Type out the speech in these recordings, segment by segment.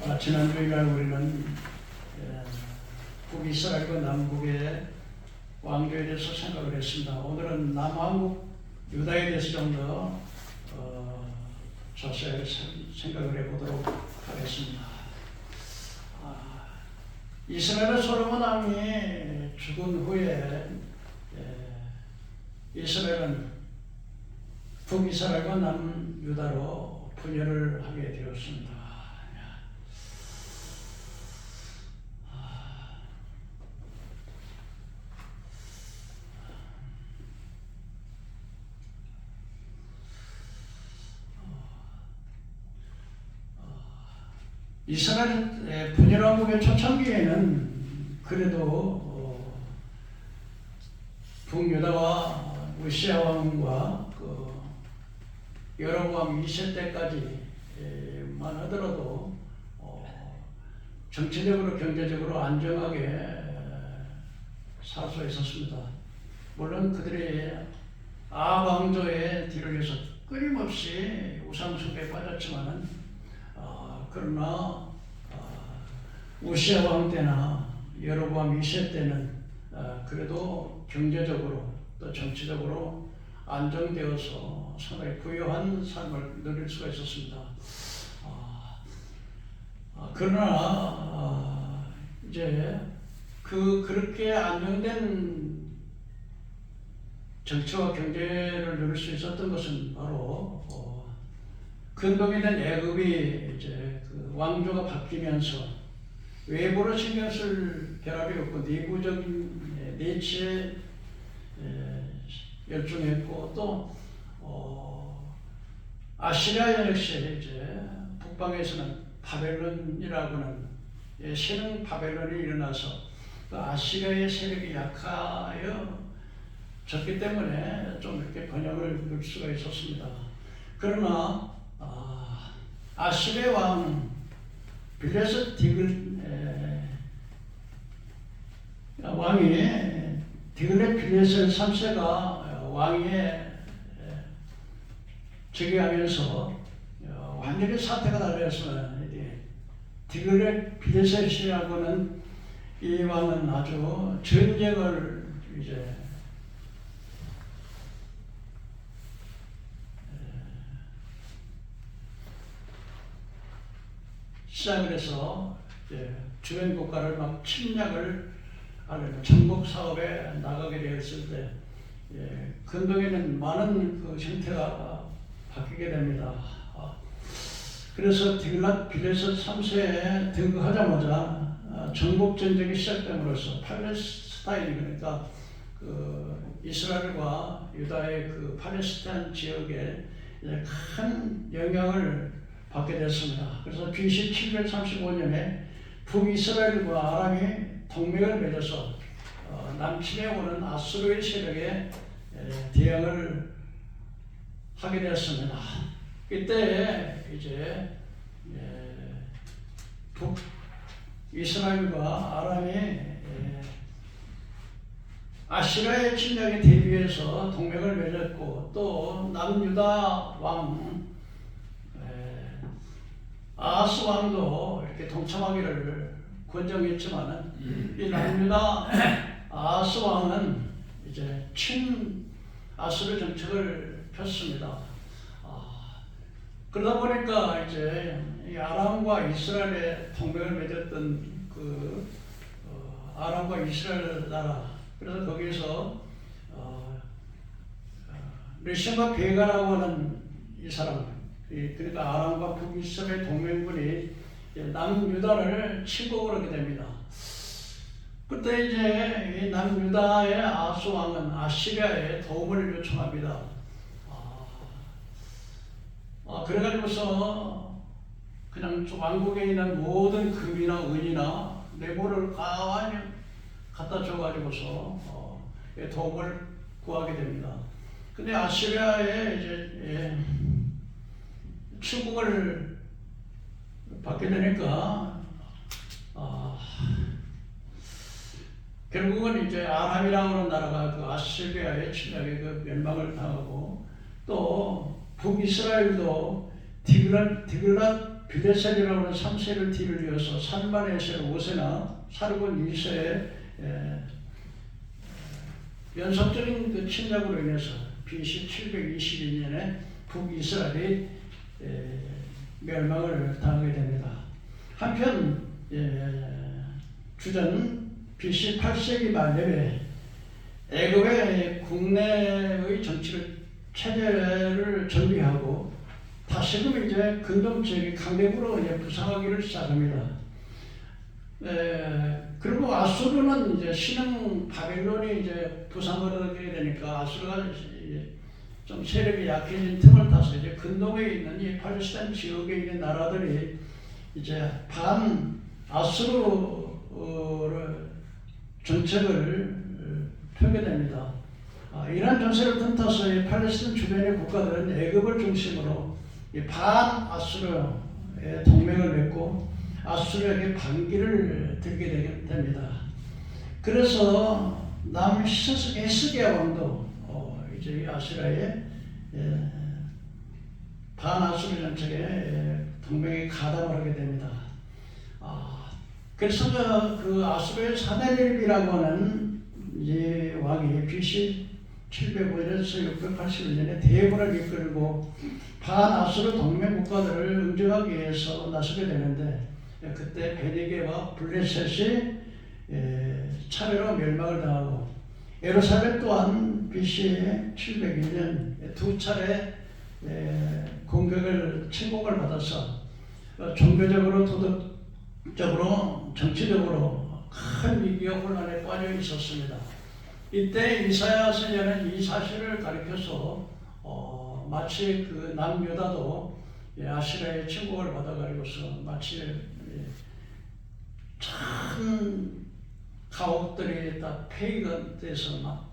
지난 주일날 우리는 북이스라엘과 남북의 왕조에 대해서 생각을 했습니다. 오늘은 남한국 유다에 대해서 좀 더 자세하게 생각을 해보도록 하겠습니다. 이스라엘의 솔로몬 왕이 죽은 후에 이스라엘은 북이스라엘과 남유다로 분열을 하게 되었습니다. 이스라엘 분열왕국의 초창기에는 그래도 북유다와 우시아 왕과 여로보암 2세 때까지만 하더라도 정치적으로 경제적으로 안정하게 살 수 있었습니다. 물론 그들이 아왕조의 뒤를 이어서 끊임없이 우상숭배에 빠졌지만은 그러나 우시아 왕 때나 여로보암 2세 때는 그래도 경제적으로 또 정치적으로 안정되어서 상당히 부유한 삶을 누릴 수가 있었습니다. 그러나 이제 그렇게 안정된 정치와 경제를 누릴 수 있었던 것은 바로 근동에 대한 애굽이 이제 왕조가 바뀌면서 외부로 신경 쓸 결합이 없고 내부적인 내치에 열중했고 또 아시리아 역시 이제 북방에서는 바벨론이라고는 신흥 바벨론이 일어나서 그 아시리아의 세력이 약하여졌기 때문에 좀 이렇게 번영을 누릴 수가 있었습니다. 그러나 아시리아 왕 빌레셋 왕이 디글렛 빌레셋 3세가 왕위에 즉위하면서 완전히 사태가 달라졌습니다. 디글렛 빌레셋이라고는 이 왕은 아주 전쟁을 이제 시작을 해서 주변 국가를 막 침략을 하는 정복 사업에 나가게 되었을 때 근동에는 많은 그 형태가 바뀌게 됩니다. 그래서 디글랏 빌레셋 3세에 등극하자마자 정복 전쟁이 시작됨으로써 팔레스타인 그러니까 그 이스라엘과 유다의 그 팔레스타인 지역에 큰 영향을 받게 됐습니다. 그래서 BC 735년에 북이스라엘과 아람이 동맹을 맺어서 남침해 오는 아수르의 세력에 대응을 하게 되었습니다. 이때 이제 북이스라엘과 아람이 아시리아의 침략에 대비해서 동맹을 맺었고 또 남유다 왕 아하스 왕도 이렇게 동참하기를 권장했지만은 이 남유다 아하스 왕은 이제 친 아수르 정책을 폈습니다. 그러다 보니까 이제 이 아람과 이스라엘의 동맹을 맺었던 그 아람과 이스라엘 나라 그래서 거기에서 르시마 베가라고 하는 이 사람 그러니까 아람과 북이스라엘 동맹군이 남유다를 침공을 하게 됩니다. 그때 이제 이 남유다의 아하스 왕은 아시리아에 도움을 요청합니다. 그래가지고서 그냥 왕국에 있는 모든 금이나 은이나 뇌물을 가만히 갖다 줘가지고서 도움을 구하게 됩니다. 근데 아시리아에 이제 침공을 받게 되니까 결국은 이제 아람이라고 하는 나라가 그 아시리아의 침략에 그 멸망을 당하고 또 북이스라엘도 디글랏 빌레셀이라고 하는 3세를 뒤를 이어서 살마네셀 5세나 사르곤 2세의 연속적인 그 침략으로 인해서 BC 722년에 북이스라엘이 멸망을 당하게 됩니다. 한편 주전 BC 8세기 말년에 애굽의 국내의 체제를 정비하고 다시금 이제 근동 지역이 강대국으로 이제 부상하기를 시작합니다. 그리고 아수르는 이제 신흥 바벨론이 이제 부상을 하게 되니까 아수르가 좀 세력이 약해진 틈을 타서 이제 근동에 있는 이 팔레스타인 지역에 있는 나라들이 이제 반 아수르 정책을 펴게 됩니다. 이러한 전세를 틈타서 이 팔레스타인 주변의 국가들은 애굽을 중심으로 반 아수르의 동맹을 맺고 아수르에게 반기를 들게 됩니다. 그래서 남시세석의 헤스기야 왕도 이제 아수르의 반아수르 정책에 동맹에 가담을 하게 됩니다. 그래서 그 아수르의 사데립이라고 하는 이 왕이 BC 705년에서 681년에 대군을 이끌고 반아수르 동맹 국가들을 응징하기 위해서 나서게 되는데 그때 베니게와 블레셋이 차례로 멸망을 당하고 예루살렘 또한 BC 702년 두 차례 침공을 받아서 종교적으로 도덕적으로 정치적으로 큰 위기와 혼란에 빠져 있었습니다. 이때 이사야 선지자는 이 사실을 가리켜서 마치 그 남유다도 아시라의 침공을 받아가지고서 마치 참 가옥들이 다 폐기가 돼서 막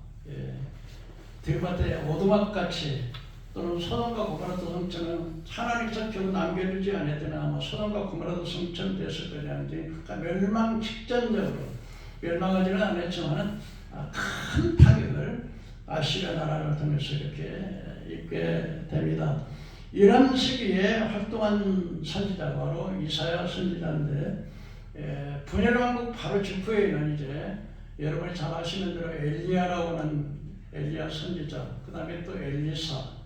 들밭에 오두막같이 또는 소돔과 고모라도 성처는 하나님께서 결국 남겨두지 않았더나 아마 소돔과 고모라도 성처럼 됐을 거라는데 그러니까 멸망 직전적으로 멸망하지는 않았지만 큰 타격을 아시리아 나라를 통해서 이렇게 입게 됩니다. 이런 시기에 활동한 선지자가 바로 이사야 선지자인데 분열 왕국 바로 직후에 있는 이제 여러분이 잘 아시는 대로 엘리야라고 하는 엘리야 선지자, 그 다음에 또 엘리사,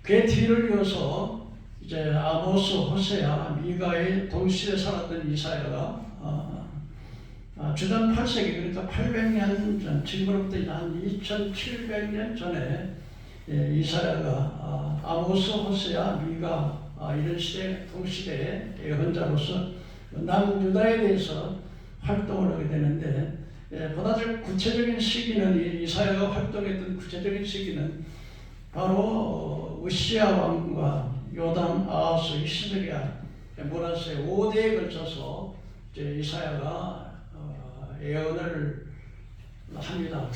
그의 뒤를 이어서 이제 아모스, 호세아, 미가의 동시대에 살았던 이사야가 주전 8세기 그러니까 800년 전, 지금으로부터 한 2700년 전에 이사야가 아모스, 호세아, 미가 이런 시대 동시대의 예언자로서 남유다에 대해서 활동을 하게 되는데 보다 구체적인 시기는 이사야가 활동했던 구체적인 시기는 바로 우시야 왕과 요담, 아하스, 히스기야, 므낫세 5대에 걸쳐서 이제 이사야가 예언을 합니다.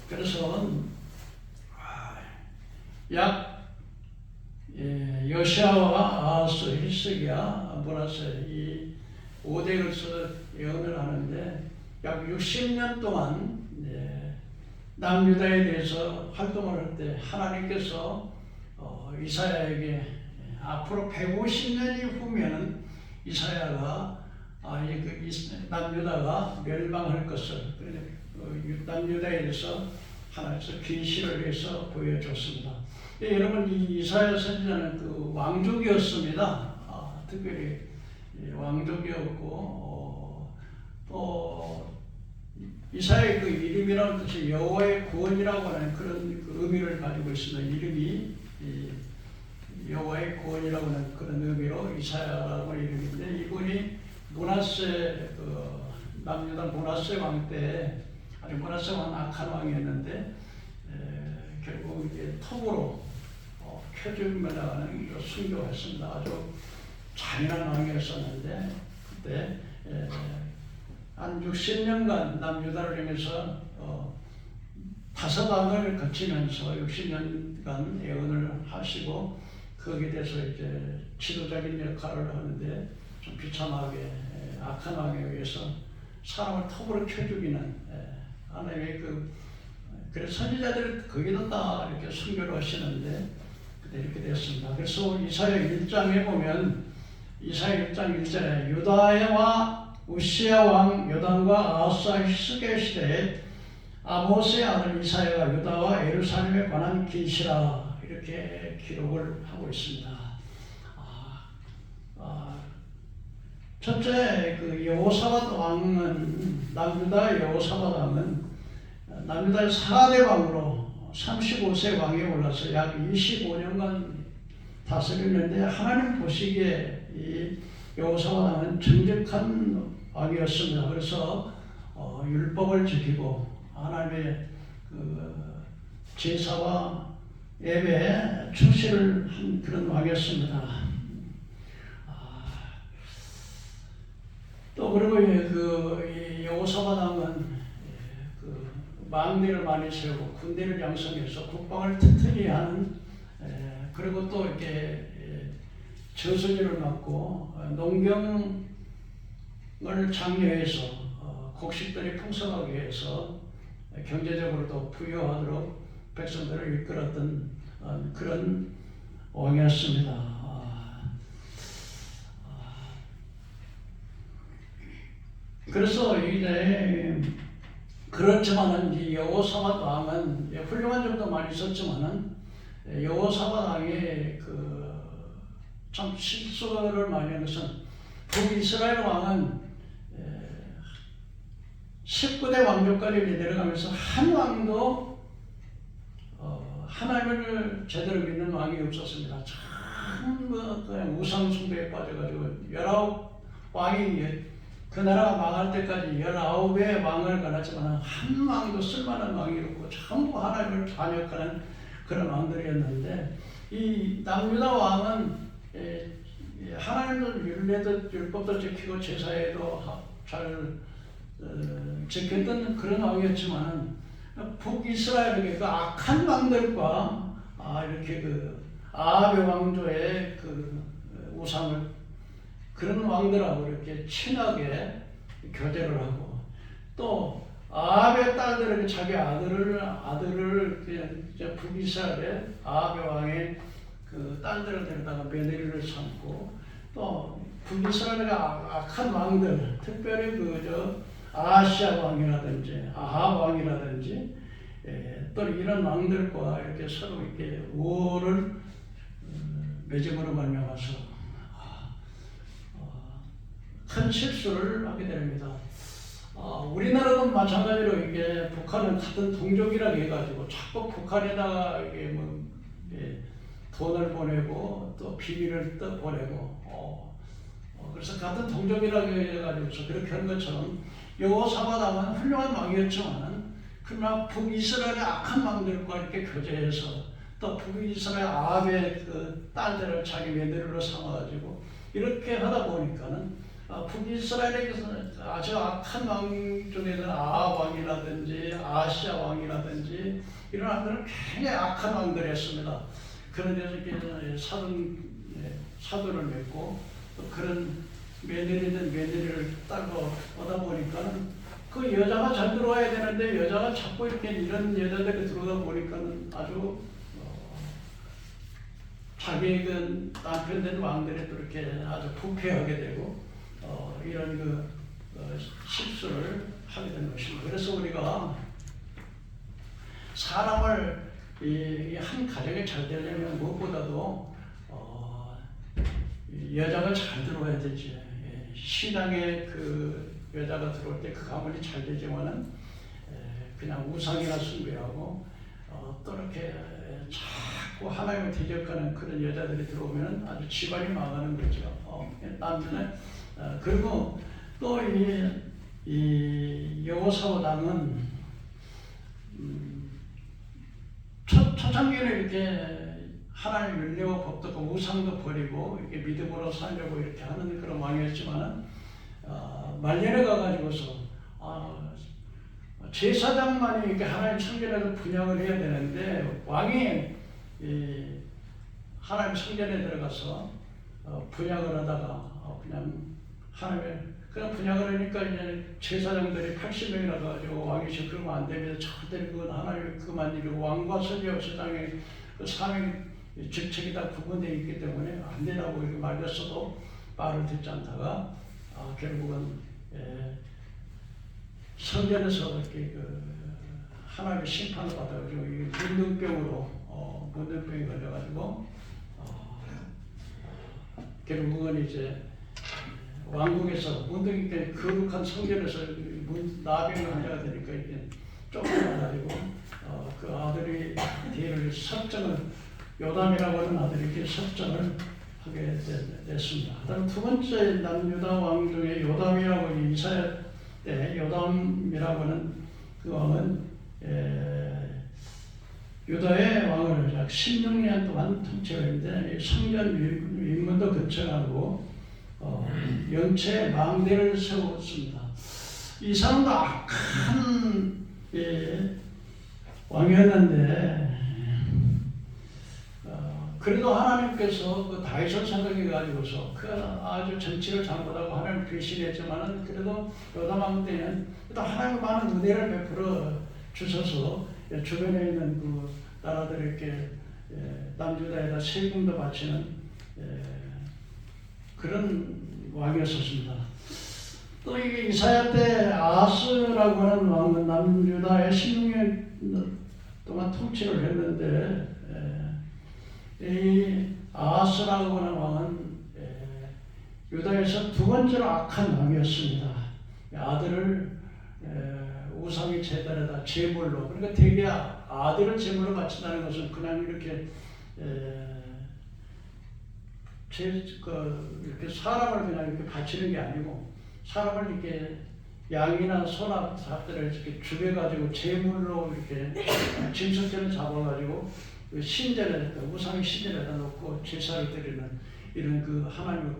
그래서 약 여시야와 아하스, 히스기야, 므낫세 이 5대에 걸쳐서 예언을 하는데 약 60년 동안 남유다에 대해서 활동을 할 때 하나님께서 이사야에게 앞으로 150년이 후면은 이사야가 남유다가 멸망할 것을 남유다에 대해서 하나님께서 계시를 해서 보여줬습니다. 여러분 이 이사야 선지자는 그 왕족이었습니다. 특별히 왕족이었고 또 이사야의 그 이름이라는 뜻이 여호와의 구원이라고 하는 그런 그 의미를 가지고 있습니다. 이름이 여호와의 구원이라고 하는 그런 의미로 이사야라고 하는 이름인데 이분이 므낫세 남유다 므낫세 왕 때 아니 므낫세 왕 악한 왕이었는데 결국 이제 톱으로 표적임을 나가는 순교했습니다. 아주 잔인한 왕이었었는데 그때 한 60년간 남유다를 향해서 5왕을 거치면서 60년간 예언을 하시고 거기에 대해서 이제 지도적인 역할을 하는데 좀 비참하게 악한 왕에 의해서 사람을 톱으로 켜 죽이는 하나님의 그래서 선지자들이 거기다 다 이렇게 순교를 하시는데 이렇게 되었습니다. 그래서 이사야 1장에 보면 이사야 1장 1절에 유다와 우시야 왕 요담과 아하스와 히스기야 시대에 아모스의 아들 이사야가 유다와 예루살렘에 관한 계시라 이렇게 기록을 하고 있습니다. 첫째 그 여호사밧 왕은 남유다 여호사밧 왕은 남유다의 4대 왕으로 35세 왕에 올라서 약 25년간 다스렸는데 하나님 보시기에 이 여호사밧 왕은 정직한 왕이었습니다. 그래서 율법을 지키고 하나님의 그 제사와 예배에 충실을 한 그런 왕이었습니다. 또 그리고 그 여호사밧 왕은 그 망대를 많이 세우고 군대를 양성해서 국방을 튼튼히 하는 그리고 또 이렇게 저수지를 막고 농경을 장려해서 곡식들이 풍성하게 해서 경제적으로도 부유하도록 백성들을 이끌었던 그런 왕이었습니다. 그래서 이제 그렇지만은 이 여호사밧 왕은 훌륭한 점도 많이 있었지만은 여호사밧 왕의 그 참 실수를 많이 한 것은 북이스라엘 왕은 19대 왕조까지 내려가면서 한 왕도 하나님을 제대로 믿는 왕이 없었습니다. 참 그냥 우상 숭배에 빠져가지고 19왕이 그 나라가 망할 때까지 19의 왕을 갈았지만 한 왕도 쓸만한 왕이 없고 전부 하나님을 반역하는 그런 왕들이었는데 이 남유다 왕은 하나님도 율례도 율법도 지키고 제사에도 잘 지켰던 그런 왕이었지만 북이스라엘의 그 악한 왕들과 이렇게 그 아합의 왕조의 그 우상을 그런 왕들하고 이렇게 친하게 교제를 하고 또 아합의 딸들에게 자기 아들을 그냥 북이스라엘의 아합의 왕의 그 딸들을 데려다가 며느리를 삼고 또 북이스라엘의 악한 왕들 특별히 아하시아 왕이라든지 아합 왕이라든지 또 이런 왕들과 이렇게 서로 이렇게 우호를 맺음으로 말미암아서 큰 실수를 하게 됩니다. 우리나라도 마찬가지로 이게 북한은 같은 동족이라고 해가지고 자꾸 북한에다가 이게 돈을 보내고 또 비밀을 또 보내고 그래서 같은 동족이라고 해가지고 그렇게 한 것처럼 여호사밧 왕은 훌륭한 왕이었지만 그러나 북이스라엘의 악한 왕들과 이렇게 교제해서 또 북이스라엘 아합의 그 딸들을 자기 며느리로 삼아가지고 이렇게 하다 보니까는 북이스라엘에서는 아주 악한 왕 중에는 아합 왕이라든지 아시아 왕이라든지 이런 왕들은 굉장히 악한 왕들이었습니다. 그런 데서 이렇게 사돈을 맺고 또 그런 며느리를 따고 오다 보니까는 그 여자가 잘 들어와야 되는데 여자가 자꾸 이렇게 이런 여자들이 들어오다 보니까는 아주 자기의 그 남편 된 왕들이 또 이렇게 아주 부패하게 되고 이런 실수를 하게 되는 것입니다. 그래서 우리가 사람을 한 가정이 잘 되려면 무엇보다도 여자가 잘 들어와야 되지. 신앙에 그 여자가 들어올 때 그 가문이 잘 되지만은 그냥 우상이나 숭배하고 또 이렇게 자꾸 하나님을 대적하는 그런 여자들이 들어오면 아주 집안이 망하는 거죠. 남편은 그리고 또 이 여호사밧 왕은 초창기는 이렇게 하나님 율례와 법도 우상도 버리고 이렇게 믿음으로 살려고 이렇게 하는 그런 왕이었지만은 말년에 가가지고서 제사장만이 이렇게 하나님 성전에서 분향을 해야 되는데 왕이 하나님 성전에 들어가서 분향을 하다가 그냥 그냥 분향을 하니까 이제 제사장들이 80명이나 가지고 왕이 그러면 안 됩니다. 절대 그건 하나님의 그만 일이고 왕과 선지와 제사장의 그 사명이 직책이 다 구분되어 있기 때문에 안 되라고 이렇게 말렸어도 말을 듣지 않다가 결국은 성전에서 이렇게 하나님의 심판을 받아가지고 문둥병에 걸려가지고 결국은 이제 왕궁에서 문둥이 때 거룩한 성전에서 나병 환자가 되니까 이제 쫓겨나가지고 그 아들이 뒤를 섭정을 요담이라고 하는 아들이 이렇게 섭정을 하게 됐습니다. 그다음 두 번째 남유다 왕 중에 요담이라고 이사야 때 요담이라고 하는 그 왕은 유다의 왕을 약 16년 동안 통치했는데 성전 윗문도 건축하고 영체 망대를 세웠습니다. 이 사람도 악한 왕이었는데 그래도 하나님께서 그 다윗을 생각해 가지고서 그 아주 정치를 잘못하고 하나님을 배신했지만은 그래도 요담 왕 때는 또 하나님의 많은 은혜를 베풀어 주셔서 주변에 있는 그 나라들에게 남유다에다 세금도 바치는 그런 왕이었습니다. 또 이게 이사야 때 아하스라고 하는 왕은 남유다에 16년 동안 통치를 했는데 이 아하스라고 하는 왕은 유다에서 두 번째로 악한 왕이었습니다. 아들을 우상의 제단에다 제물로, 그러니까 되게 아들을 제물로 바친다는 것은 그냥 이렇게 이렇게 사람을 그냥 이렇게 바치는 게 아니고 사람을 이렇게 양이나 소나 닭들을 이렇게 죽여가지고 제물로 이렇게 짐승처럼 잡아가지고 신전에 우상의 신전에다 놓고 제사를 드리는 이런 그 하나님을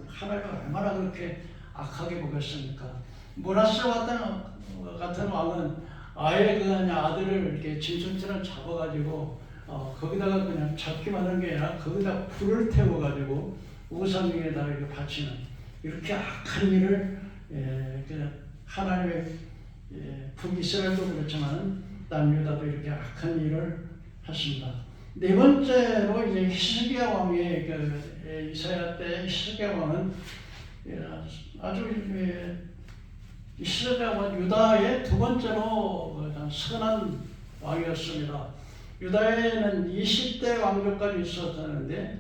얼마나 그렇게 악하게 보겠습니까? 모라스 같은 왕은 아예 그냥 아들을 이렇게 짐승처럼 잡아가지고 거기다가 그냥 잡기만 하는 게 아니라 거기다 불을 태워가지고 우상 위에다 이렇게 바치는 이렇게 악한 일을 그냥 하나님의 북이스라엘도 그렇지만 남유다도 이렇게 악한 일을 했습니다. 네 번째로 이제 히스기야 왕의 이사야 때 히스기야 왕은 아주 히스기야 왕 유다의 두 번째로 선한 왕이었습니다. 유다에는 20대 왕조까지 있었는데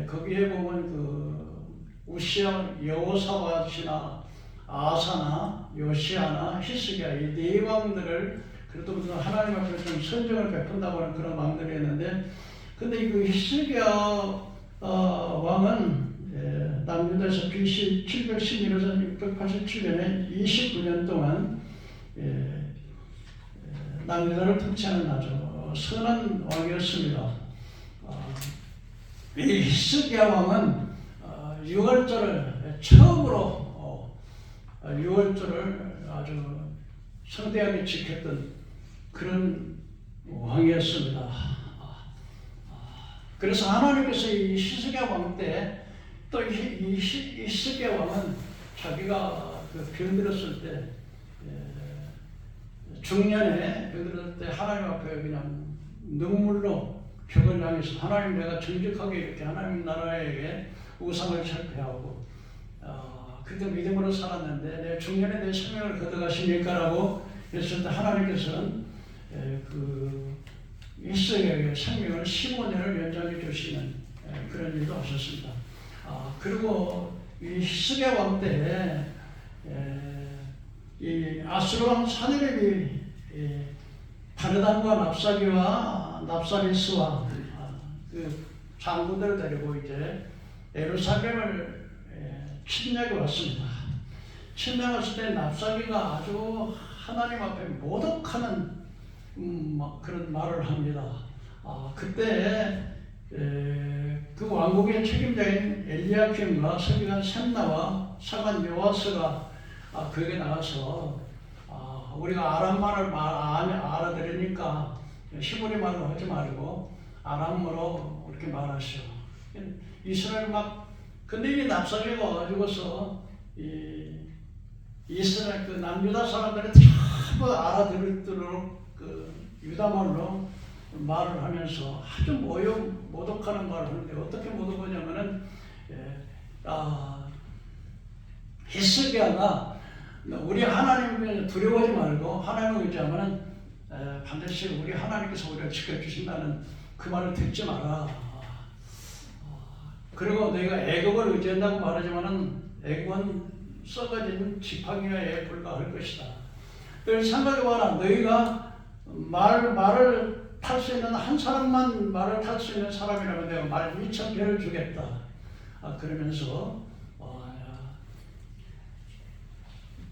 거기에 보면 그 우시야, 여호사밧이나 아사나 요시아나 히스기야 이 네 왕들을 그래도 하나님 앞에 좀 선정을 베푼다고 하는 그런 왕들이 있는데, 근데 그 히스기야 왕은 남유다에서 BC 711에서 687년에 29년 동안 남유다를 통치하는 아주 선한 왕이었습니다. 이 히스기야 왕은 6월절을 처음으로 6월절을 아주 성대하게 지켰던 그런 왕이었습니다. 그래서 하나님께서 이 히스기야 왕 때 또 이 히스기야 왕은 자기가 병들었을 때 중년에 병들었을 때 하나님 앞에 그냥 눈물로 벽을 향해서 하나님 내가 정직하게 이렇게 하나님 나라에게 우상을 철폐하고 그때 믿음으로 살았는데 내 중년에 내 생명을 거둬가십니까라고 했을 때 하나님께서는 그 히스기야의 생명을 15년을 연장해 주시는 그런 일도 하셨습니다. 그리고 이 히스기야 왕 때 이 아수르 왕 사드락이 바르단과 납사리스와 그 장군들을 데리고 이제 예루살렘을 침략해 왔습니다. 침략했을 때 납사리가 아주 하나님 앞에 모독하는 그런 말을 합니다. 그때 그 왕국의 책임자인 엘리야kim과 서기관 셈나와 사관 요아스가 거기에 나가서 우리가 아람말을 알아들으니까 히브리 말로 하지 말고 아람어로 이렇게 말하시오. 이스라엘 근데 이 납사리가 와가지고서 이스라엘 그 남유다 사람들이 전부 알아들도록 그 유다말로 말을 하면서 아주 모독하는 말을 하는데 어떻게 모독하냐면은 히스기야가 우리 하나님을 두려워하지 말고 하나님을 의지하면은 반드시 우리 하나님께서 우리를 지켜주신다는 그 말을 듣지 마라. 그리고 너희가 애굽을 의지한다고 말하지만은 애굽은 썩어진 지팡이에 불과할 것이다. 늘 생각해봐라. 너희가 말을 탈 수 있는 한 사람만 말을 탈 수 있는 사람이라면 내가 말 2,000개를 주겠다. 그러면서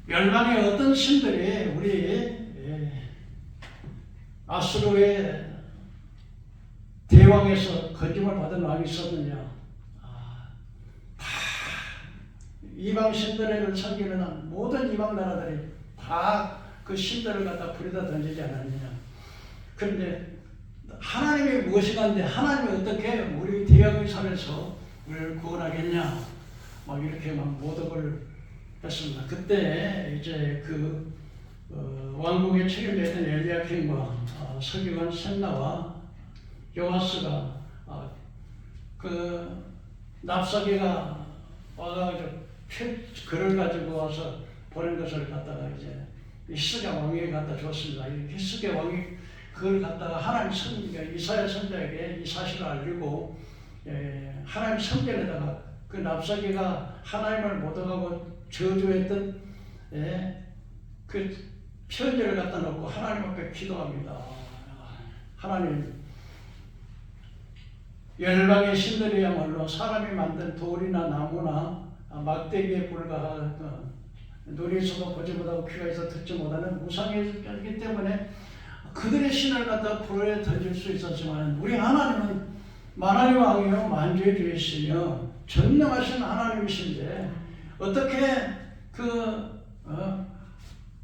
멸망의 어떤 신들이 우리 아수르의 대왕에서 건짐을 받은 왕이 있었느냐? 다 이방 신들을 섬기는 모든 이방 나라들이 다 그 신들을 갖다 불에다 던지지 않았느냐? 그런데 하나님이 무엇인가인데 하나님이 어떻게 우리 대왕의 삶에서 우리를 구원하겠냐? 막 이렇게 막 모독을 했습니다. 그때 이제 그 왕궁에 책임졌던 엘리야kim과 서기관 셈나와 요아스가 그 납사기가 와가지고 글을 가지고 와서 보낸 것을 갖다가 이제 히스기야 왕에게 갖다 줬습니다. 히스기야 왕이 그걸 갖다가 하나님 선지자 이사야 선지자에게 이 사실을 알리고 하나님 성전에다가 그 납사기가 하나님을 모독하고 저주했던 그 편지를 갖다 놓고 하나님 앞에 기도합니다. 하나님, 열방의 신들이야말로 사람이 만든 돌이나 나무나 막대기에 불과한 눈이 있어도 보지 못하고 귀가 있어 듣지 못하는 우상이기 때문에 그들의 신을 갖다 불에 던질 수 있었지만 우리 하나님은 만왕의 왕이요 만주의 주이시며 전능하신 하나님이신데 어떻게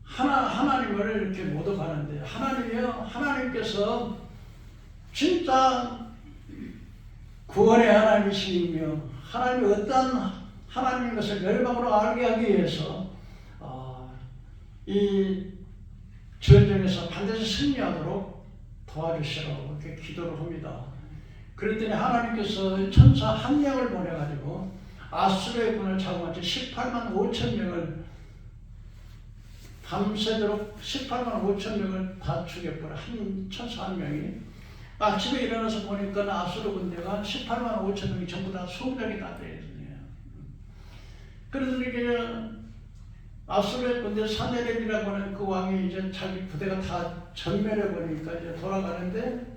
하나님을 이렇게 모독하는데 하나님께서 진짜 구원의 하나님이시며 하나님이 어떤 하나님인 것을 열방으로 알게 하기 위해서 이 전쟁에서 반드시 승리하도록 도와주시라고 이렇게 기도를 합니다. 그랬더니 하나님께서 천사 한 명을 보내가지고 아수르의 군을 잡아맞혀 18만 5천 명을 밤새도록 18만 5천 명을 다 죽여버려. 한 천사 한 명이 아침에 일어나서 보니까 아수르 군대가 18만 5천 명이 전부 다 소명이 다 되어 있네요. 그래서 이렇게 아수르의 군대 사내립이라고 하는 그 왕이 이제 자기 부대가 다 전멸해 버리니까 이제 돌아가는데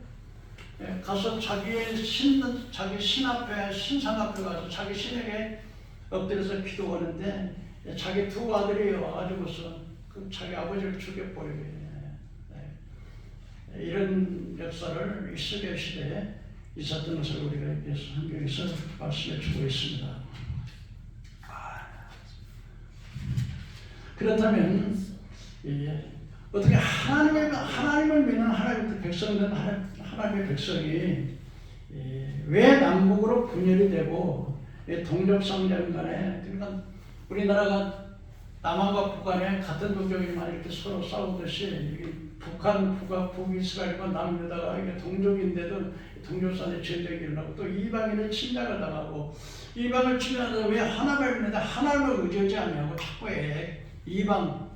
가서 자기 신 앞에 신상 앞에 가서 자기 신에게 엎드려서 기도하는데 자기 두 아들이 와가지고서 그 자기 아버지를 죽여버리게 이런 역사를 히스기야 시대에 있었던 것을 우리가 성경에서 말씀해 주고 있습니다. 그렇다면 어떻게 하나님을 믿는 하나님의 백성된 하나님의 백성이 왜 남북으로 분열이 되고 동족성장 간에 그러니까 우리나라가 남한과 북한에 같은 동족이지만 이렇게 서로 싸우듯이 북이스라엘과 남유다가 이게 동족인데도 동족간의 전쟁이 일어나고 또 이방인의 침략을 당하고 이방을 침략하다 왜 하나님을 믿는데 하나님을 의지하지 않냐고 자꾸 이방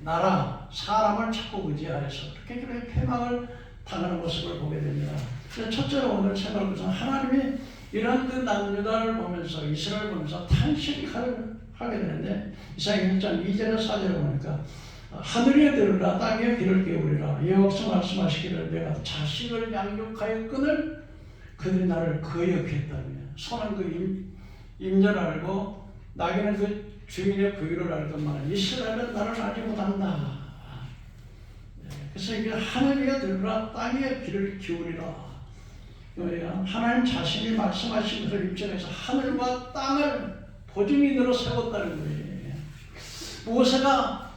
나라 사람을 자꾸 의지하여서 그렇게 패망을 당하는 모습을 보게 됩니다. 첫째로 오늘 생각할 것은 하나님이 이런 그 남유다를 보면서 이스라엘을 보면서 탄식을 하게 되는데 이사야 1장 2절에 4절에 보니까 하늘에 들으라 땅에 귀를 기울이라 여호와께서 말씀하시기를 내가 자식을 양육하여 끊을 그들이 나를 거역했다며 소는 그 임자를 알고 나귀는 그 주인의 부위를 알건만 이스라엘은 나를 알지 못한다. 그래서 이게 하늘에 들으라 땅에 귀를 기울이라 하나님 자신이 말씀하신 것을 입증해서 하늘과 땅을 보증인으로 세웠다는 거예요. 모세가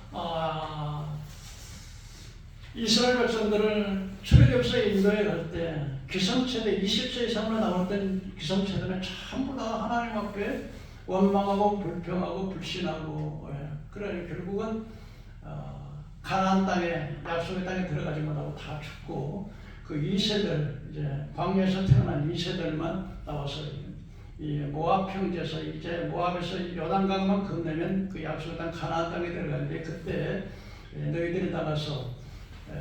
이스라엘 백성들을 출애굽에서 인도에 갈 때 기성세대 20세 이상으로 나왔던 기성세대는 전부 다 하나님 앞에 원망하고 불평하고 불신하고 그래 결국은 가나안 땅에 약속의 땅에 들어가지 못하고 다 죽고 그 2세들 이제 광야에서 태어난 2세들만 나와서 이 모압 형제에서 이제 모압에서 요단강만 건너면 그 약속의 땅 가나안 땅에 들어가는데 그때 너희들이 나가서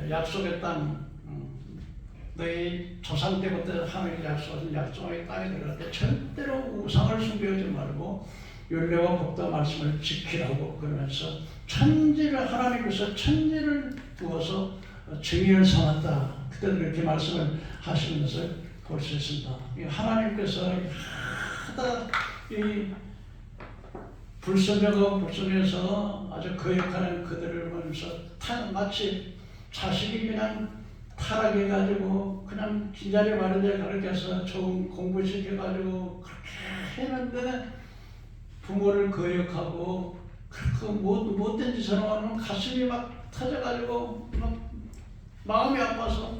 약속의 땅 너희 조상 때부터 하나님이 약속하신 약속의 땅에 들어갈 때 절대로 우상을 숭배하지 말고 율례와 법도 말씀을 지키라고 그러면서 천지를 하나님께서 천지를 부어서 증인을 삼았다. 그때 그렇게 말씀을 하시는 것을 볼 수 있습니다. 하나님께서 하다 이 불선녀가 불선녀에서 아주 거역하는 그들을 보면서 마치 자식이 그냥 타락해가지고 그냥 빈자리 마른 데 가르쳐서 좋은 공부시켜가지고 그렇게 했는데 부모를 거역하고 그 못된 짓을 하면 가슴이 막 터져가지고 막 마음이 아파서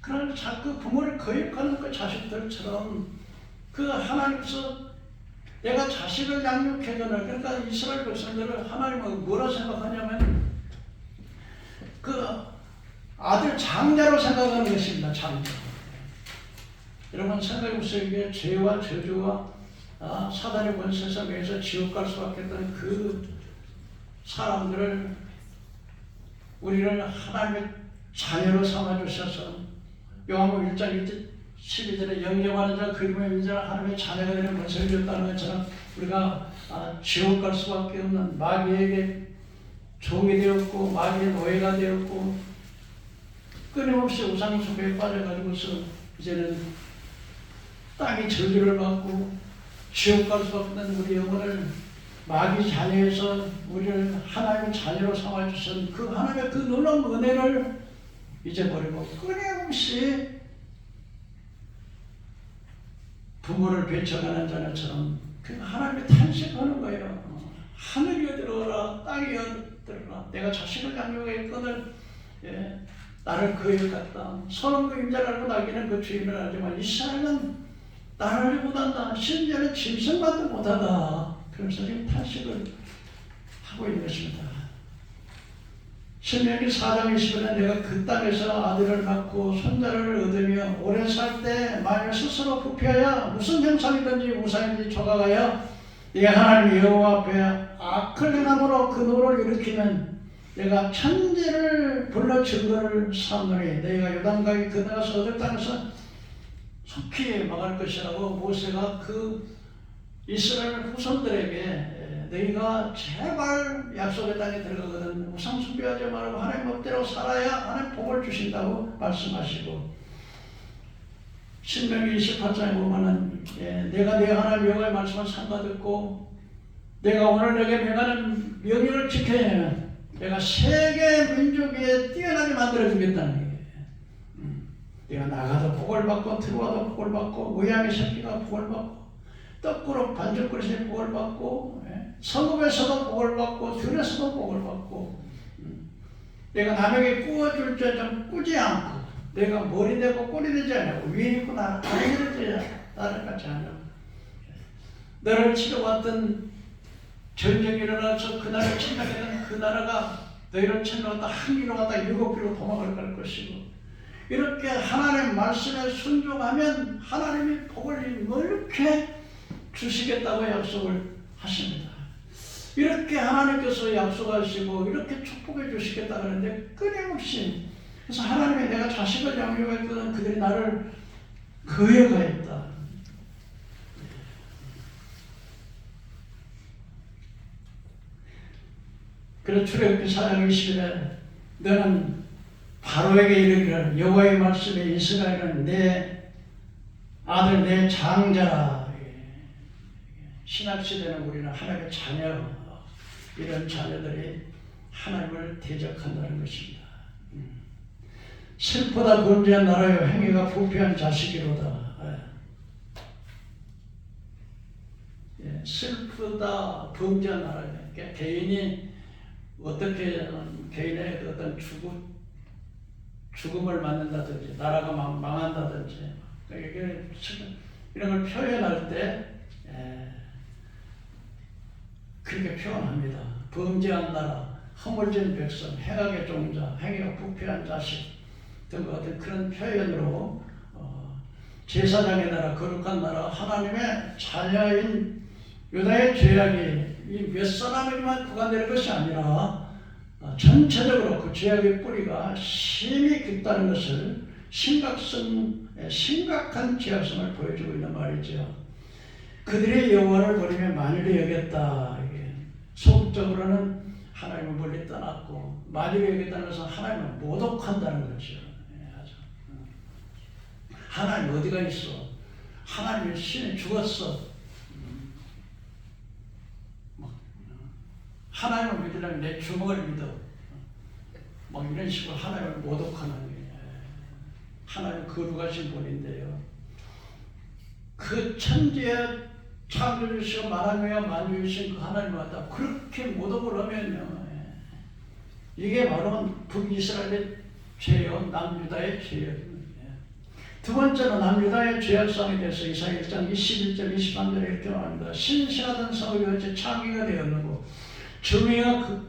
그러나 자꾸 부모를 거역하는 그 자식들처럼 그 하나님께서 내가 자식을 양육해주는 그러니까 이스라엘 백성들을 하나님은 뭐라 생각하냐면 그 아들 장자로 생각하는 것입니다. 장자. 여러분 생각해보세요. 이게 죄와 저주와 사단의 권세에서 매서 지옥 갈 수밖에 없던 그 사람들을 우리를 하나님의 자녀로 삼아주셔서 요한복음 1장 12절에 영접하는 자 그리스도의 민자라 하나님의 자녀가 되는 권세를 줬다는 것처럼 우리가 지옥 갈 수밖에 없는 마귀에게 종이 되었고 마귀의 노예가 되었고 끊임없이 우상 숭배에 빠져가지고서 이제는 땅이 저주를 받고 지옥 갈 수밖에 없는 우리 영혼을 마귀 자녀에서 우리를 하나님의 자녀로 삼아주신 그 하나님의 그 놀라운 은혜를 잊어버리고 끊임없이 부모를 배척하는 자녀처럼 그 하나님의 탄식하는 거예요. 하늘이 어디로라 땅이 어디로라 내가 자식을 양육했거늘 나를 거역했다. 선한 그 임자를 알고 나기는 그 주인을 알지만 이스라엘은 나를 알지 못한다. 심지어는 짐승만도 못하다. 그러면서 지금 탄식을 하고 있는 것입니다. 신명기 4장 20절에 내가 그 땅에서 아들을 낳고 손자를 얻으며 오래 살 때 만일 스스로 부패하여 무슨 형상이든지 우상이든지 조각하여 네 하나님 여호와 앞에 악을 행함으로 그 노를 일으키면 내가 천지를 불러 증거를 삼노니 너희가 요단강에 건너가서 얻을 땅에서 속히 망할 것이라고 모세가 그 이스라엘 후손들에게 너희가 제발 약속의 땅에 들어가거든 우상 숭배하지 말고 하나님 법대로 살아야 하나님 복을 주신다고 말씀하시고 신명기 28장에 보면은 내가 내 하나님 여호와의 말씀을 삼가듣고 내가 오늘 내게 명하는 명령을 지켜야 하면 내가 세계 민족 위에 뛰어나게 만들어주겠다는 얘기예요. 내가 나가도 복을 받고 들어와도 복을 받고 무양의 새끼가 복을 받고 떡그릇 반죽그릇에 복을 받고 성읍에서도 복을 받고 들에서도 복을 받고 내가 남에게 꾸어줄 줄 좀 꾸지 않고 내가 머리 되고 꼬리 되지 않고 위에 있고 아래 되지 나를 같지 않냐고 너를 치러왔던 전쟁이 일어나서 그 나라를 침략했던 그 나라가 너희를 침략하다 한 길로 갔다 7길로 도망을 갈 것이고 이렇게 하나님 말씀에 순종하면 하나님이 복을 이렇게 주시겠다고 약속을 하십니다. 이렇게 하나님께서 약속하시고 이렇게 축복해 주시겠다 하는데 끊임없이 그래서 하나님이 내가 자식을 양육했거든 그들이 나를 거역하였다. 그래서 출애굽기 4장 20절에 너는 바로에게 이르기를 여호와의 말씀에 이스라엘은 내 아들 내 장자라. 신학시대는 우리는 하나님의 자녀 이런 자녀들이 하나님을 대적한다는 것입니다. 슬프다 범죄한 나라여 행위가 부패한 자식이로다. 슬프다 범죄한 나라여 그러니까 개인이 어떻게 개인의 어떤 죽음을 맞는다든지 나라가 망한다든지 이런 걸 표현할 때 그렇게 표현합니다. 범죄한 나라, 허물진 백성, 행악의 종자, 행위가 부패한 자식 등과 같은 그런 표현으로 제사장의 나라, 거룩한 나라, 하나님의 자녀인 유다의 죄악이 이 몇 사람에게만 구간되는 것이 아니라 전체적으로 그 죄악의 뿌리가 심히 깊다는 것을 심각한 죄악성을 보여주고 있는 말이죠. 그들의 여호와를 버리며 만유를 여겼다. 소극적으로는 하나님을 멀리 떠났고, 만유를 여겼다는 것은 하나님을 모독한다는 거죠. 하나님 어디가 있어? 하나님의 신이 죽었어. 하나님을 믿으려면 내 주먹을 믿어. 이런 식으로 하나님을 모독하는 거예요. 하나님 거룩하신 분인데요. 그 천지에 창조주시고 만왕의 만유이신 그 하나님을 갖다 그렇게 모독을 하면요, 이게 바로 북이스라엘의 죄요, 남유다의 죄요. 두 번째로 남유다의 죄악성에 대해서 이사야 1장 21절 23절에 이렇게 말합니다. 신실하던 성읍이 어째 창기가 되었는고 정의가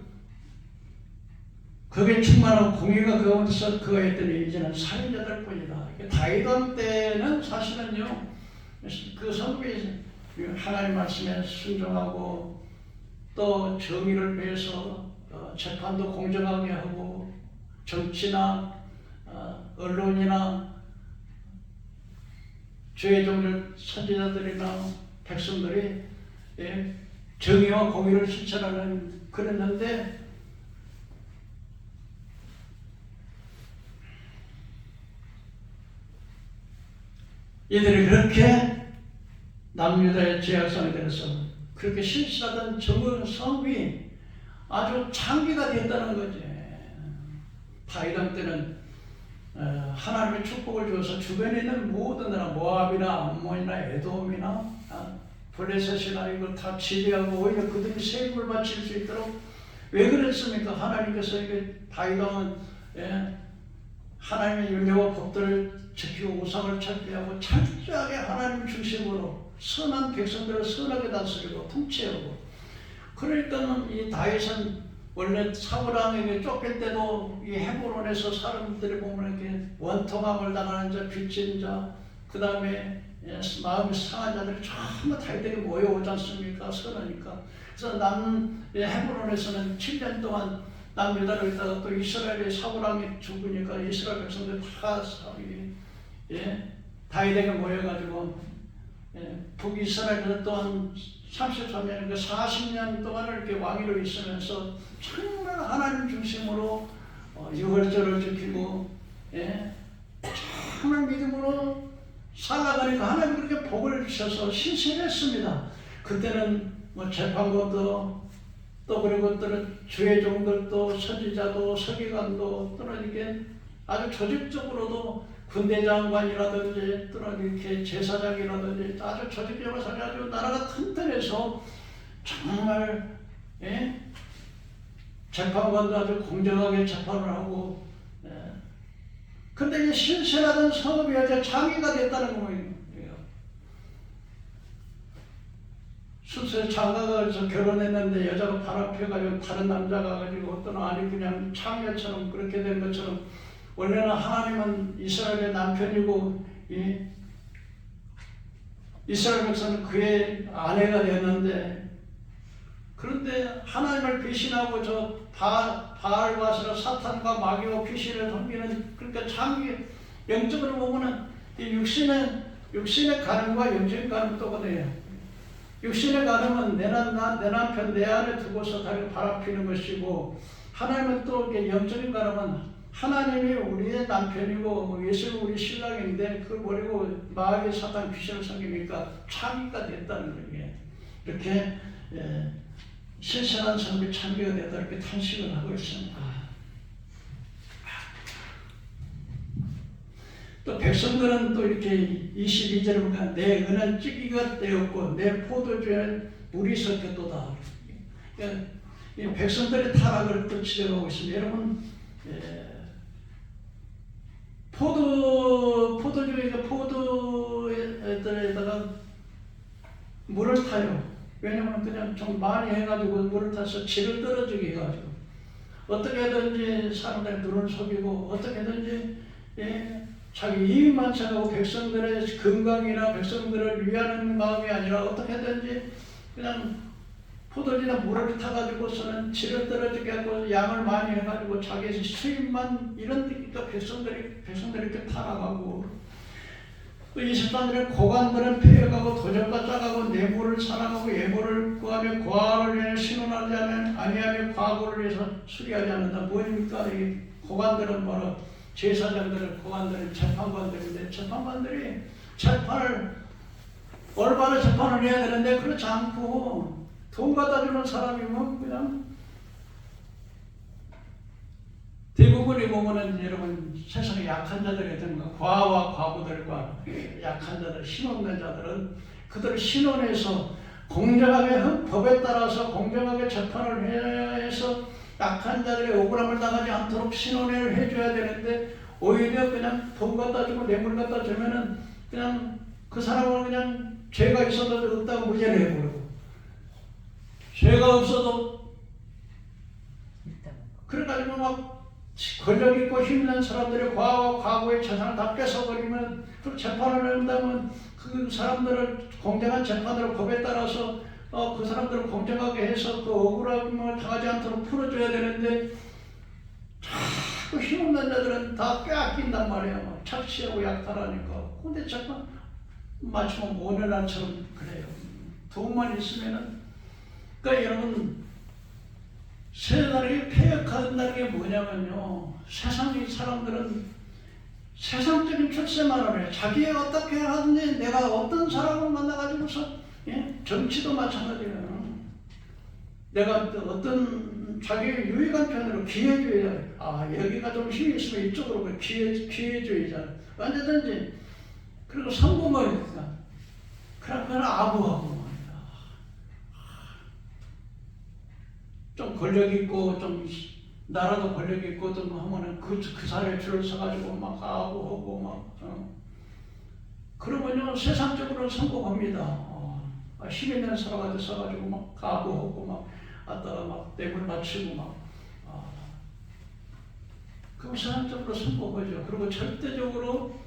그게 충만하고 공의가 그 가운데서 그거했더니 이제는 살인자들 뿐이다. 다윗 왕 때는 사실은요, 그 성읍이 하나님 말씀에 순종하고 또 정의를 위해서 재판도 공정하게 하고 정치나 언론이나 죄의 종들 선지자들이나 백성들이 정의와 공의를 실천하는 그랬는데 이들이 그렇게 남유다의 죄악성에 대해서 그렇게 신실하던 성읍이 아주 창기가 됐다는 거지. 다윗 왕 때는 하나님의 축복을 주어서 주변에 있는 모든 나라, 모압이나 암몬이나 에돔이나 블레셋이나 이걸 다 지배하고 오히려 그들이 세금을 바칠 수 있도록 왜 그랬습니까? 하나님께서 이게 다윗 왕은 하나님의 율례와 법들을 지키고 우상을 철폐하고 철저하게 하나님 중심으로 선한 백성들을 선하게 다스리고 통치하고, 그러니까 이 다윗은 원래 사울 왕에게 쫓길 때도 이 헤브론에서 사람들이 보면 이렇게 원통함을 당하는 자, 빚진 자, 그 다음에 마음이 상한 자들이 전부 다윗에게 모여오지 않습니까? 선하니까. 그래서 헤브론에서는 7년 동안 남유다를 있다가 또 이스라엘의 사울 왕이 죽으니까 이스라엘 백성들 다 다윗에게 모여가지고 북이스라엘에서 또한 33년, 그 40년 동안을 이렇게 왕위로 있으면서 정말 하나님 중심으로 유월절을 지키고 정말 믿음으로 살아가니까 하나님 그렇게 복을 주셔서 신실했습니다. 그때는 재판관도 또 그리고 또는 주의 종들도 선지자도 서기관도 또는 이게 아주 조직적으로도 군대 장관이라든지 또는 이렇게 제사장이라든지 아주 조직적으로 살아가지고 나라가 튼튼해서 정말 재판관도 아주 공정하게 재판을 하고, 근데 이 신실하던 성읍이 아주 장기가 됐다는 거예요. 수세 장가가 결혼했는데 여자가 바람 펴가지고 다른 남자가 가지고 어떤 아니 그냥 창녀처럼 그렇게 된 것처럼, 원래는 하나님은 이스라엘의 남편이고 이스라엘 백성은 그의 아내가 되었는데, 그런데 하나님을 배신하고 저 바알바스라 사탄과 마귀와 귀신을 섬기는, 그러니까 장기 영적으로 보면은 이 육신의 가늠과 영적인 가늠 똑같아요. 육신의 가늠은 내 남편 내 안에 두고서 다른 바람피는 것이고, 하나님은 또 영적인 가늠은 하나님이 우리의 남편이고 예수는 우리 신랑인데 그걸 버리고 마귀 사탄 귀신을 섬기니까 창기가 됐다는 거예요. 이렇게 신선한 성이 창기가 됐다 이렇게 탄식을 하고 있습니다. 또 백성들은 또 이렇게 22절에 보면 내 은은 찌기가 되었고 내 포도주에는 물이 섞였도다. 그러니까 백성들의 타락을 또 지적하고 있습니다. 여러분, 포도주에다가 물을 타요. 왜냐면 그냥 좀 많이 해가지고 물을 타서 질을 떨어지게 해가지고 어떻게든지 사람들의 눈을 속이고 어떻게든지 예, 자기 이익만 생각하고 백성들의 건강이나 백성들을 위하는 마음이 아니라 어떻게든지 그냥 포도주나 물을 타가지고서는 질을 떨어지게 하고 양을 많이 해가지고 자기 수입만 이런 데니까 백성들이 이렇게 타나가고, 또 23년에 고관들은 폐역하고 도적과 짜가고 내물을 사랑하고 예물을 구하며 과를 위해 신원하지 아니하며 과거를 위해서 수리하지 않는다. 뭐입니까? 이 고관들은 바로 제사장들은, 고관들은 재판관들인데, 재판관들이 재판을 올바른 재판을 해야 되는데 그렇지 않고 돈 갖다 주는 사람이면 그냥, 대부분이 보면은 여러분 세상에 약한 자들이든가 과와 과부들과 약한 자들, 신없는 자들은 그들을 신원해서 공정하게 법에 따라서 공정하게 재판을 해서 약한 자들의 억울함을 당하지 않도록 신원을 해줘야 되는데, 오히려 그냥 돈 갖다 주고 뇌물 갖다 주면은 그냥 그 사람은 그냥 죄가 있어도 없다고 무죄를 해버리고, 죄가 없어도 그래가지고 막 권력 있고 힘있는 사람들의 과와 과거의 재산을 다 뺏어버리면, 그 재판을 한다면 그 사람들을 공정한 재판으로 법에 따라서 그 사람들을 공정하게 해서 그 억울함을 당하지 않도록 풀어줘야 되는데, 자꾸 힘없는 자들은 다 빼앗긴단 말이야. 막 착취하고 약탈하니까. 근데 자꾸 마치 모ner난처럼 그래요. 돈만 있으면은. 그러니까 여러분, 세상이 폐역한다는 게 뭐냐면요, 세상의 사람들은 세상적인 출세만을 해. 자기가 어떻게 하든지 내가 어떤 사람을 만나가지고서, 예? 정치도 마찬가지예요. 내가 어떤 자기의 유익한 편으로 기회주의, 여기가 좀 힘이 있으면 이쪽으로 기회주의자 언제든지. 그리고 성공을 그냥 아부하고 말이야. 좀 권력 있고 좀 나라도 권력 있고 좀 하면은 그 사회에 줄을 서가지고 막 아부하고 막 그러면요 세상적으로 성공합니다. 힘 있는 사람한테 써가지고 막 아부하고 막 갖다가 막 뇌물 맞추고 막 그럼 세상적으로 성공하죠. 그리고 절대적으로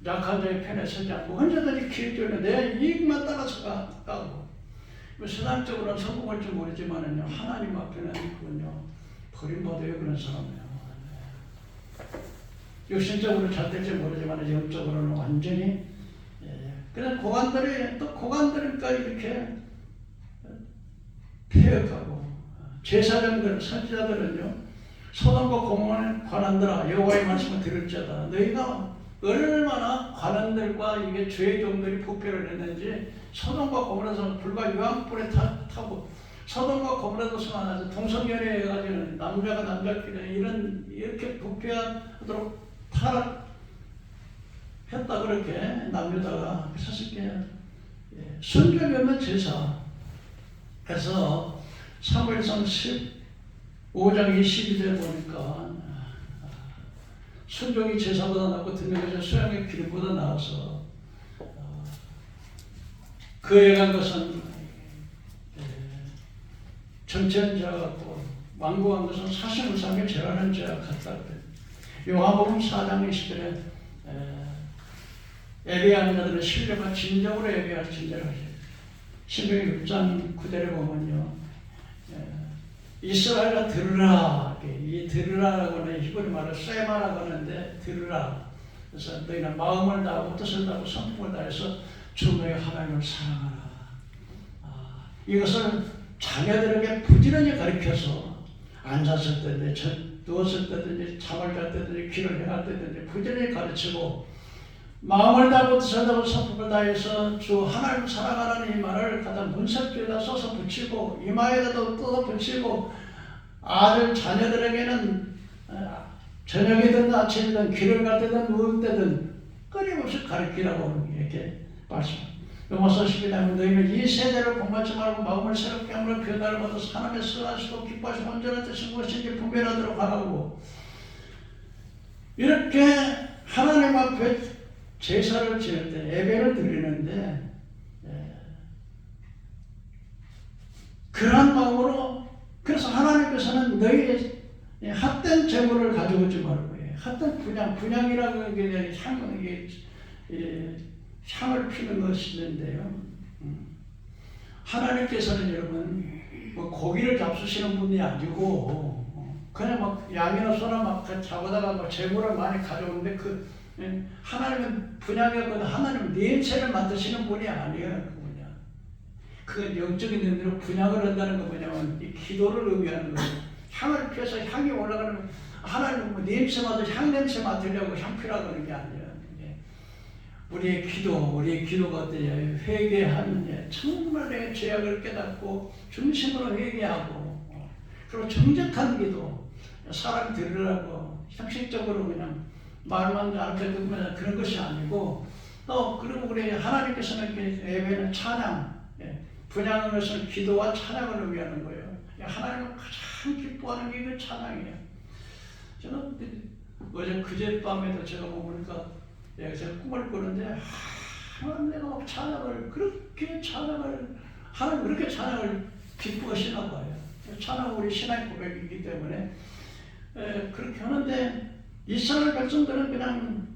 약한 자의 편에 서지 않고 언제든지 기회주의는 내 이익만 따라서 가고, 세상적으로는 성공할 줄 모르지만은요 하나님 앞에는 그건요 버림받아요. 그런 사람이에요. 육신적으로 잘 될지 모르지만 영적으로는 완전히. 그래서 고관들이니까 이렇게 폐역하고, 제사장들, 선지자들은요 소돔과 고모라의 관원들아 여호와의 말씀을 들을지어다. 너희가 얼마나 관원들과 이게 죄의 종들이 부패를 했는지, 소돔과 고모라에서 불과 유황불에 타고 소돔과 고모라에서 만나서 동성연애 해가지고 남자가 남자끼리 이렇게 부패하도록 타락했다. 그렇게 남유다가 했었을게. 순종이 없는 제사. 그래서 사무엘상 15장 22절에 보니까 순종이 제사보다 낫고 듣는 것이 수양의 기름보다 나아서 그에 간 것은 정치한 자와 같고 완고한 것은 사심을 삼며 죄하는 자와 같다. 요한복음 4장 20절에 예배하는 자들은 신뢰가 진정으로 예배할 진정을 하죠. 신명기 6장 9절에 보면요 이스라엘아 들으라. 이 들으라라고는 히브리 말로 세마라고 하는데 들으라. 그래서 너희는 마음을 다하고 뜻을 다하고 성품을 다해서 주 너희 하나님을 사랑하라. 이것을 자녀들에게 부지런히 가르쳐서 앉았을 때든지 누웠을 때든지 잠을 잘 때든지 길을 행할 때든지 부지런히 가르치고, 마음을 다하고 뜻을 다하고 성품을 다해서 주 하나님을 사랑하라는 이 말을 갖다 문석기에다 써서 붙이고 이마에다도 떠서 붙이고, 아들 자녀들에게는 저녁이든 아침이든 길을 갈 때든 누울 때든 끊임없이 가르치라고 이렇게 말씀합니다. 로마서 12장에 너희는 이 세대를 본받지 말고 마음을 새롭게 함으로 변화를 받아서 하나님의 선하시고 기뻐하시고 온전한 뜻이 무엇인지 분별하도록 하라고. 이렇게 하나님 앞에 제사를 지낼 때 예배를 드리는데 그러한 마음으로, 그래서 그래서 하나님께서는 너희의 헛된 재물을 가져오지 말고, 헛된 분향이라는 게 향을 피는 것인데요. 하나님께서는 여러분 뭐 고기를 잡수시는 분이 아니고 그냥 막 양이나 소나 막 잡아다가 막 재물을 많이 가져오는데 하나님은 분향이었거든. 하나님은 냄새를 맡으시는 분이 아니에요. 그 영적인 의미로 분향을 한다는 건 뭐냐면 이 기도를 의미하는 거예요. 향을 피워서 향이 올라가는 거. 하나님은 뭐 냄새 맡으시 향 냄새 맡으려고 향피라고 하는 게 아니에요. 우리의 기도가 어때요? 회개한 정말 내 죄악을 깨닫고 중심으로 회개하고 그리고 정직한 기도, 사람 들으라고 형식적으로 그냥 말만 알아듣고 그런 것이 아니고 또 그리고 우리 하나님께서는 예배는 찬양, 분양하는 것은 기도와 찬양을 의미하는 거예요. 하나님은 가장 기뻐하는 게 그 찬양이에요. 저는 그제밤에도 제가 보니까 제가 꿈을 꾸는데 내가 찬양을 그렇게 하나님 그렇게 찬양을 기뻐하시나 봐요. 찬양은 우리 신앙의 고백이기 때문에 그렇게 하는데 이스라엘 백성들은 그냥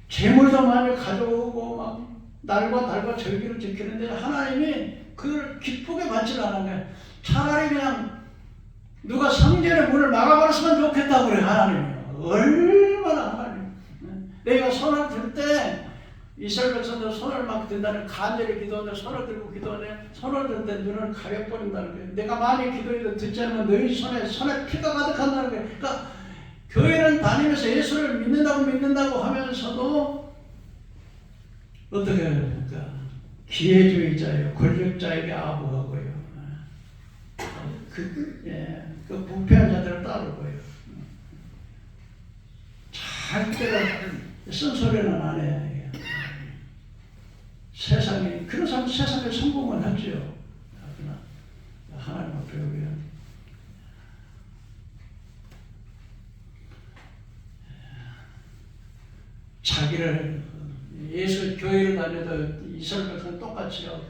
재물도 많이 가져오고 막 날과 달과 절기를 지키는데 하나님이 그걸 기쁘게 받지를 않은 거예요. 차라리 그냥 누가 성전의 문을 막아버렸으면 좋겠다고 그래요. 하나님이 얼마나 하나님 내가 손을 들 때 이스라엘 백성들 손을 막 든다는 간절히 기도하는데 손을 들고 기도하는데 손을 들 때 눈을 가려버린다는 거예요. 내가 많이 기도해도 듣지 않으면 너희 손에 피가 가득한다는 거예요. 그러니까 교회는 다니면서 예수를 믿는다고 하면서도 어떻게 합니까? 기회주의자예요. 권력자에게 아부하고요. 그 부패한 자들을 따르고요. 절대로 쓴소리는 안 해요. 세상에 그런 사람 세상에 성공은 하죠. 하나님 앞에 오면 자기를 예수 교회를 다녀도 이스라엘 백성은 똑같이요.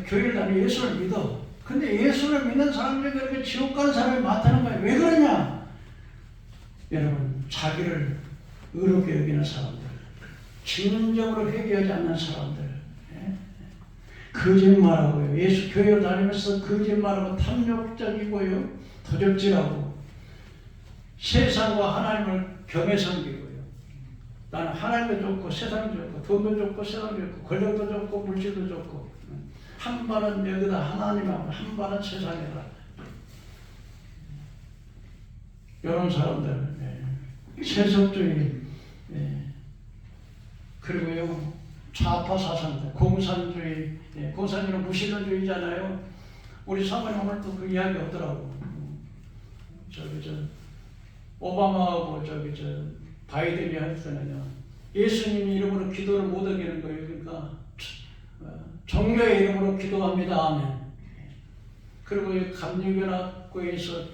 교회를 다니고 예수를 믿어. 근데 예수를 믿는 사람들이 그렇게 지옥 가는 사람이 많다는 거예요. 왜 그러냐? 여러분, 자기를 의롭게 여기는 사람들, 진정으로 회개하지 않는 사람들, 거짓말하고요. 예수 교회를 다니면서 거짓말하고 탐욕적이고요, 도적질하고 세상과 하나님을 겸해 섬기고요. 나는 하나님도 좋고 세상도 좋고 돈도 좋고 세상도 좋고 권력도 좋고 물질도 좋고 한 발은 여기다 하나님하고 한 발은 세상이다. 이런 사람들 세속주의 그리고요 좌파 사상들 공산주의 공산주의는 무신론주의잖아요. 우리 사모님 오늘 또 그 이야기 없더라고. 오바마하고 바이든이 할 때는요 예수님 이름으로 기도를 못 하겠는 거예요. 그러니까 종교의 이름으로 기도합니다. 아멘. 그리고 감리교회에서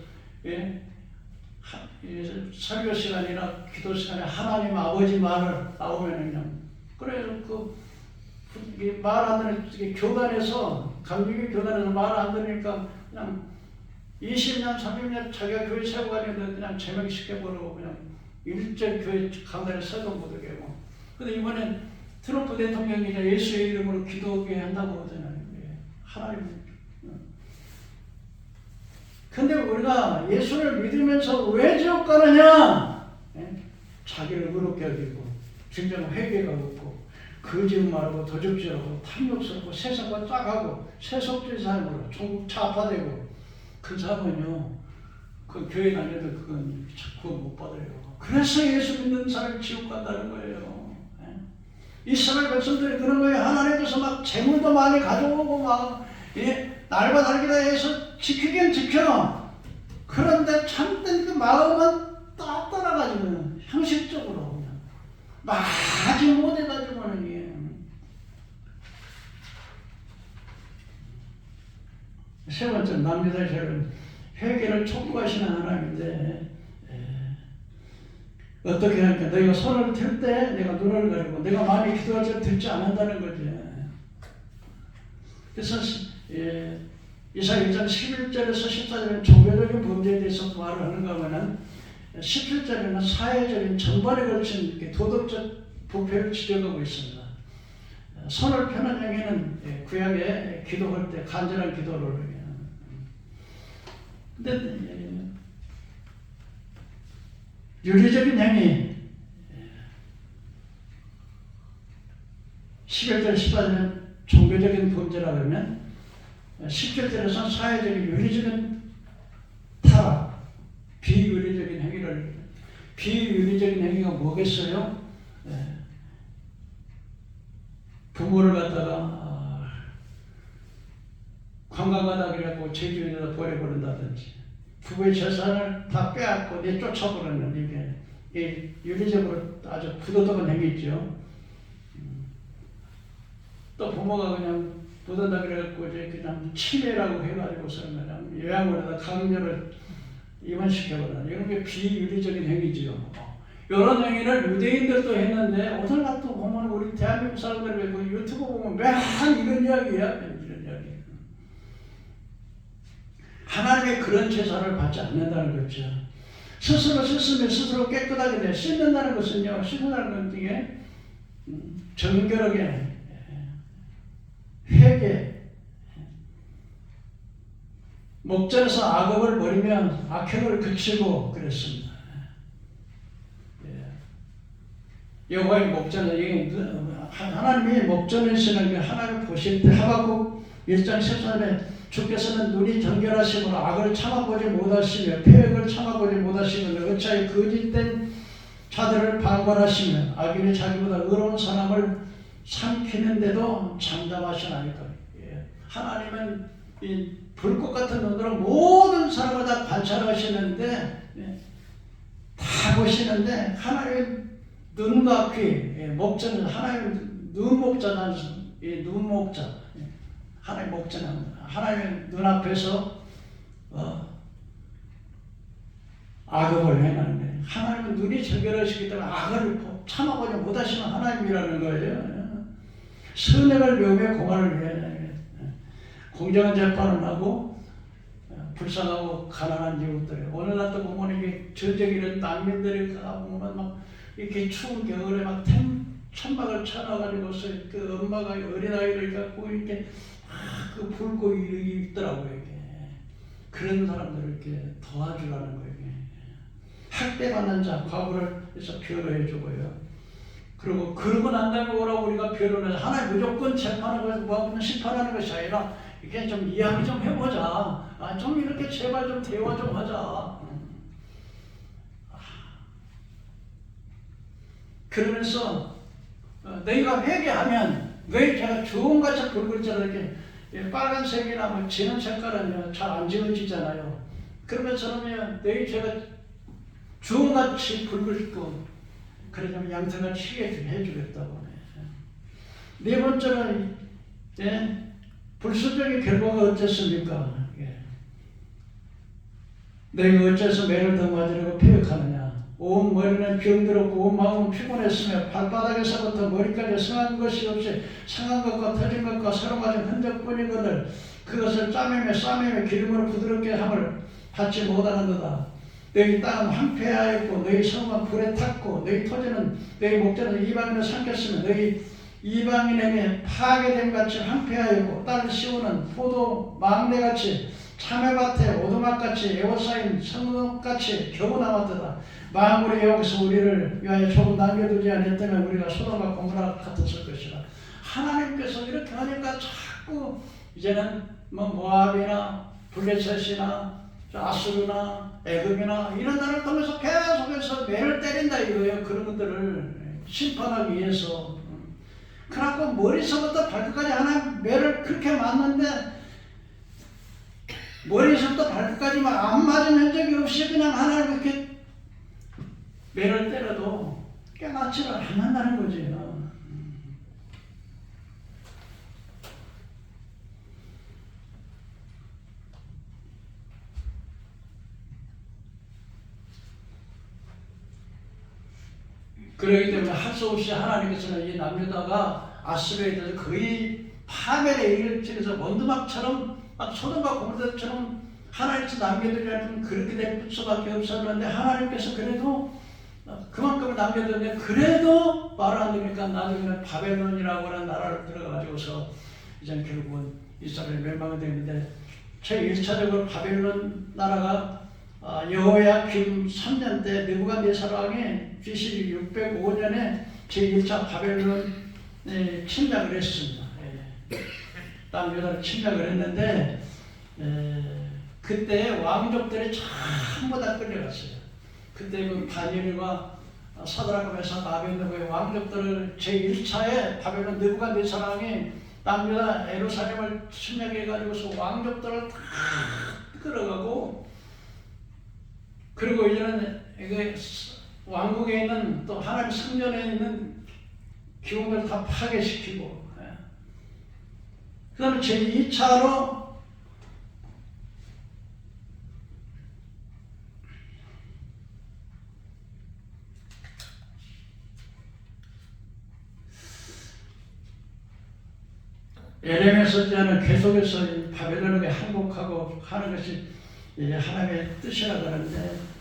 설교 시간이나 기도 시간에 하나님 아버지 말을 나오면은요. 그래서 말 안 듣는 교단에서 감리교 교단에서 말 안 들으니까 그냥 20년 30년 자기가 교회 세워가는데 그냥 제명시켜버리고 그냥 일절 교회 강단에 서도 못하게 하고. 근데 이번엔 트럼프 대통령이 예수의 이름으로 기도하게 한다고 하잖아요. 하나님. 근데 우리가 예수를 믿으면서 왜 지옥 가느냐? 자기를 의롭게 여기고, 진정 회개가 없고, 거짓말하고, 도적질하고, 탐욕스럽고, 세상과 짝하고, 세속주의 삶으로 종국 차파되고, 그 사람은요, 그 교회 다녀도 그건 못 받아요. 그래서 예수 믿는 사람이 지옥 간다는 거예요. 이스라엘 백성들이 그런 거예요. 하나님께서 막 재물도 많이 가져오고 막 날과 달기다 해서 지키긴 지켜. 그런데 참된 그 마음은 따라가지고 형식적으로 그냥 마지 못해가지고는 세 번째 남유다처럼 회개를 촉구하시는 하나님인데 어떻게 하니까 너희가 손을 들 때 내가 눈을 가리고 내가 많이 기도할 때 듣지 않는다는 거지. 그래서 이사야 1장 11절에서 14절은 종교적인 범죄에 대해서 말을 하는가 하면은 17절에는 사회적인 전반에 걸친 도덕적 부패를 지적하고 있습니다. 손을 펴는 행위는 구약에 기도할 때 간절한 기도를 근데 윤리적인 행위 11절 18절은 종교적인 범죄라 그러면 17절에서는 사회적인 윤리적인 타락 비윤리적인 행위를 비윤리적인 행위가 뭐겠어요? 부모를 갖다가 관광 가다 그래갖고 제주에다 버려버린다든지 부부의 재산을 다 빼앗고 내쫓아버리는 이게 윤리적으로 아주 부도덕한 행위죠. 또 부모가 그냥 부도덕 그래갖고 이제 그냥 치매라고 해가지고서는 그냥 요양원에다 강제를 입원시켜버리는 이런 게 비윤리적인 행위지요. 이런 행위를 유대인들도 했는데 오늘 같은 보면 우리 대한민국 사람들 유튜브 보면 매한 이런 이야기야. 이런 이야기. 하나님의 그런 제사를 받지 않는다는 거죠. 스스로 씻으면 스스로 깨끗하게 돼. 씻는다는 것은요. 씻는다는 것 중에 정결하게 회개 목전에서 악업을 버리면 악행을 그치고 그랬습니다. 여호와의 목전에 하나님이 목전이시는 하나님을 보실 때 하박국 1장 14절에 주께서는 눈이 정결하심으로 악을 참아보지 못하시며 패역을 참아보지 못하시며 어차피 거짓된 자들을 방관하시며 악인이 자기보다 의로운 사람을 삼키는데도 장담하시나이까. 하나님은 이 불꽃 같은 눈으로 모든 사람을 다 관찰하시는데 다 보시는데 하나님의 눈과 귀, 목자는 하나님의 눈목자라는 이 눈목자, 하나님의 목자는 하나님의 눈앞에서 악업을 행하는데 하나님은 눈이 정결하시기 때문에 악을 참아보지 못하시는 하나님이라는 거예요. 선행을 묘며 공안을 위해 공정한 재판을 하고 불쌍하고 가난한 이웃들 오늘날도 보면 이게 전쟁이런 난민들이 가보면 막 이렇게 추운 겨울에 막 천막을 쳐놔가지고서 그 엄마가 어린아이를 갖고 이렇게 그 불고 있더라고요. 이게. 그런 사람들을 이렇게 도와주라는 거예요. 학대받는 자, 과부를 해서 변호해주고요. 그리고 그러고 난 다음에 오라고 우리가 변호를 하나님 무조건 재판하고 뭐 심판하는 것이 아니라 이게 좀 이야기 좀 해보자. 좀 이렇게 제발 좀 대화 좀 하자. 그러면서 너희가 회개하면 너희 제가 주홍같이 붉을 자를 이렇게 빨간색이나 뭐 진한 색깔은 잘 안 지워지잖아요. 그러면 저는 너희 제가 주홍같이 붉을 거 그러면 양태가 치게 해주겠다고. 네 번째는 불순종의 결과가 어땠습니까? 너희가 어째서 매를 더 맞으려고 패역하느냐? 온 머리는 병들었고 온 마음은 피곤했으며 발바닥에서부터 머리까지 상한 것이 없이 상한 것과 터진 것과 서로 맞은 흔적뿐이거늘 그것을 싸매며 기름으로 부드럽게 함을 받지 못하는도다. 너희 땅은 황폐하였고 너희 성은 불에 탔고 너희 토지는 너희 목전에서 이방인을 삼켰으며 너희 이방인에게 파괴됨 같이 황폐하였고 땅 시온은 포도 막내같이 참외밭에 오두막같이 에워싸인 성읍같이 겨우 남았도다. 만물의 여호와께서 우리를 위하여 조금 남겨두지 않았다면 우리가 소돔과 고모라 같았을 것이라. 하나님께서 이렇게 하니까 자꾸 이제는 뭐 모압이나 블레셋이나 아수르나 애굽이나 이런 나라를 통해서 계속해서 매를 때린다 이거예요. 그런 것들을 심판하기 위해서. 그래갖고 머리서부터 발끝까지 하나님 매를 그렇게 맞는데 머리서부터 발끝까지만 안 맞은 흔적이 없이 그냥 하나님 그렇게 매를 때려도 깨닫지를 않는다는 거지. 그러기 때문에 할 수 없이 하나님께서는 이 남유다가 아수르에 대해서 거의 파멸에 이르면서 원두막처럼 소돔과 고모라처럼 하나님께서 남겨두려면 그렇게 될 수밖에 없었는데 하나님께서 그래도 그만큼 남겨뒀는데 그래도 말을 안 들으니까 나중에는 바벨론이라고 하는 나라를 들어가지고서 이제는 결국은 이스라엘이 멸망이 되는데 제1차적으로 바벨론 나라가 여호야김 3년 때 느부갓네살 왕이 BC 605년에 제1차 바벨론에 침략을 했습니다. 땅 유다를 침략을 했는데 그때 왕족들이 전부 다 끌려갔어요. 그때 그 다니엘과 사드락과 메삭 아벤느고의 왕족들을 제1차에 바벨론 느부갓네살 왕이 땅 유다 예루살렘을 침략해가지고서 왕족들을 다 끌어가고 그리고 이제는 이게 왕국에 있는 또 하나님 성전에 있는 기공들을 다 파괴시키고 그 다음에 제2차로 예레미야 선지자는 계속해서 바벨론에게 항복하고 하는 것이 하나님의 뜻이라고 하는데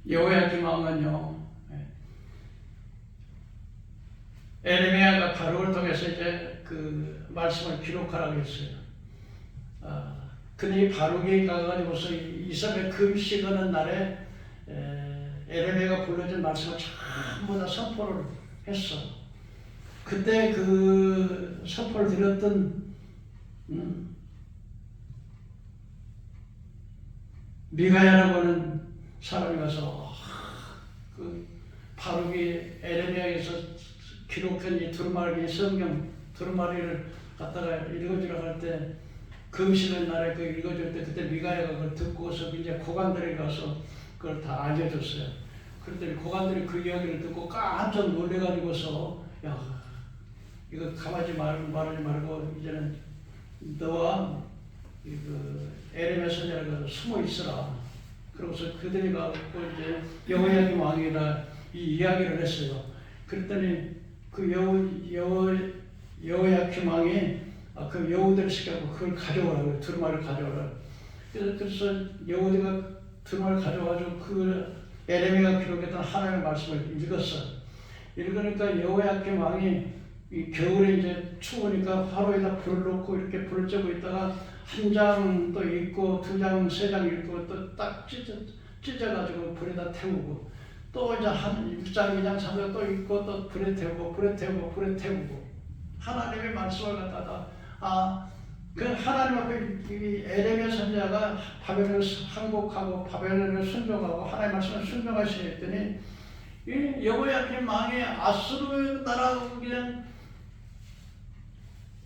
여호야김 왕은요 에레미야가 바룩을 통해서 이제 그 말씀을 기록하라고 했어요. 근데 이 바룩이 가가지고서 이스라엘 금식하는 날에 에레미야가 불러준 말씀을 전부 다 선포를 했어. 그때 그 선포를 드렸던 미가야라고 하는 사람이 가서 그 바룩이 에레미야에서 기록한 이 두루마리 성경 두루마리를 갖다가 읽어주라고 할 때 금식의 날에 그 읽어줄 때 그때 미가야가 그걸 듣고서 이제 고관들이 가서 그걸 다 알려줬어요. 그랬더니 고관들이 그 이야기를 듣고 깜짝 놀래가지고서 야 이거 가만히 말하지 말고 이제는 너와 그 에레미야 선지자가 숨어 있어라. 그러고서 그들이 가고 이제 여호야김 왕에다 이 이야기를 했어요. 그랬더니 그 여호야김 왕이 그 여우들을 시켜고 그걸 가져오라고 두루마리를 가져오라. 그래서 여우들가 두루마리를 가져와가지고 그 에레미야가 기록했던 하나님의 말씀을 읽었어. 읽으니까 여호야김 왕이 이 겨울에 이제 추우니까 화로에다 불을 놓고 이렇게 불을 쬐고 있다가 한 장 또 읽고 두 장, 세 장 읽고 또 딱 찢어가지고 불에다 태우고 또 이제 한 1장, 2장, 3장 또 읽고 또 불에 태우고 하나님의 말씀을 갖다가 그 하나님 앞에 이 에레미야 선지자가 바벨론을 항복하고 바벨론을 순종하고 하나님의 말씀을 순종하시려 했더니 이 여호야김 왕이 아수르 나라하고 그냥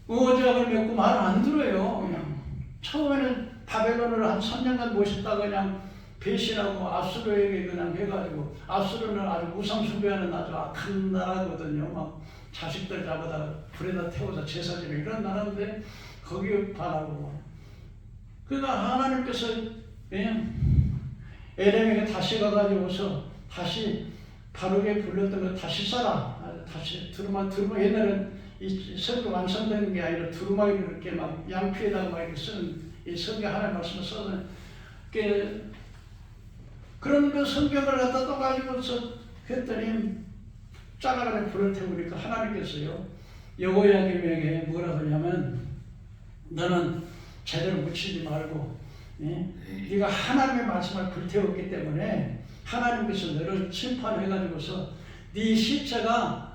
의제학을 맺고 말 안 들어요. 그냥 처음에는 바벨론을 한 3년간 모셨다가 그냥 배신하고 아수르에게 그냥 해가지고 아수르는 아주 우상 숭배하는 아주 악한 나라거든요. 막 자식들 잡아다 불에다 태워서 제사 지내고 이런 나라인데 거기에 반하고 그러니까 하나님께서 에레미야가 다시 가가지고서 다시 바룩에 불렀던 거 다시 써라. 다시 두루마 옛날에는 이 성경 완성되는 게 아니라 두루마기를 이렇게 막 양피에다가 막 이렇게 쓰는 이 성경 하나의 말씀을 써서 그런 그 성경을 갖다 또 가지고서 했더니 짜라가는 불을 태우니까 하나님께서요 여호야김에게 뭐라 하냐면 너는 제대로 묻히지 말고 네가 하나님의 말씀을 불태웠기 때문에 하나님께서 너를 심판해가지고서 네 시체가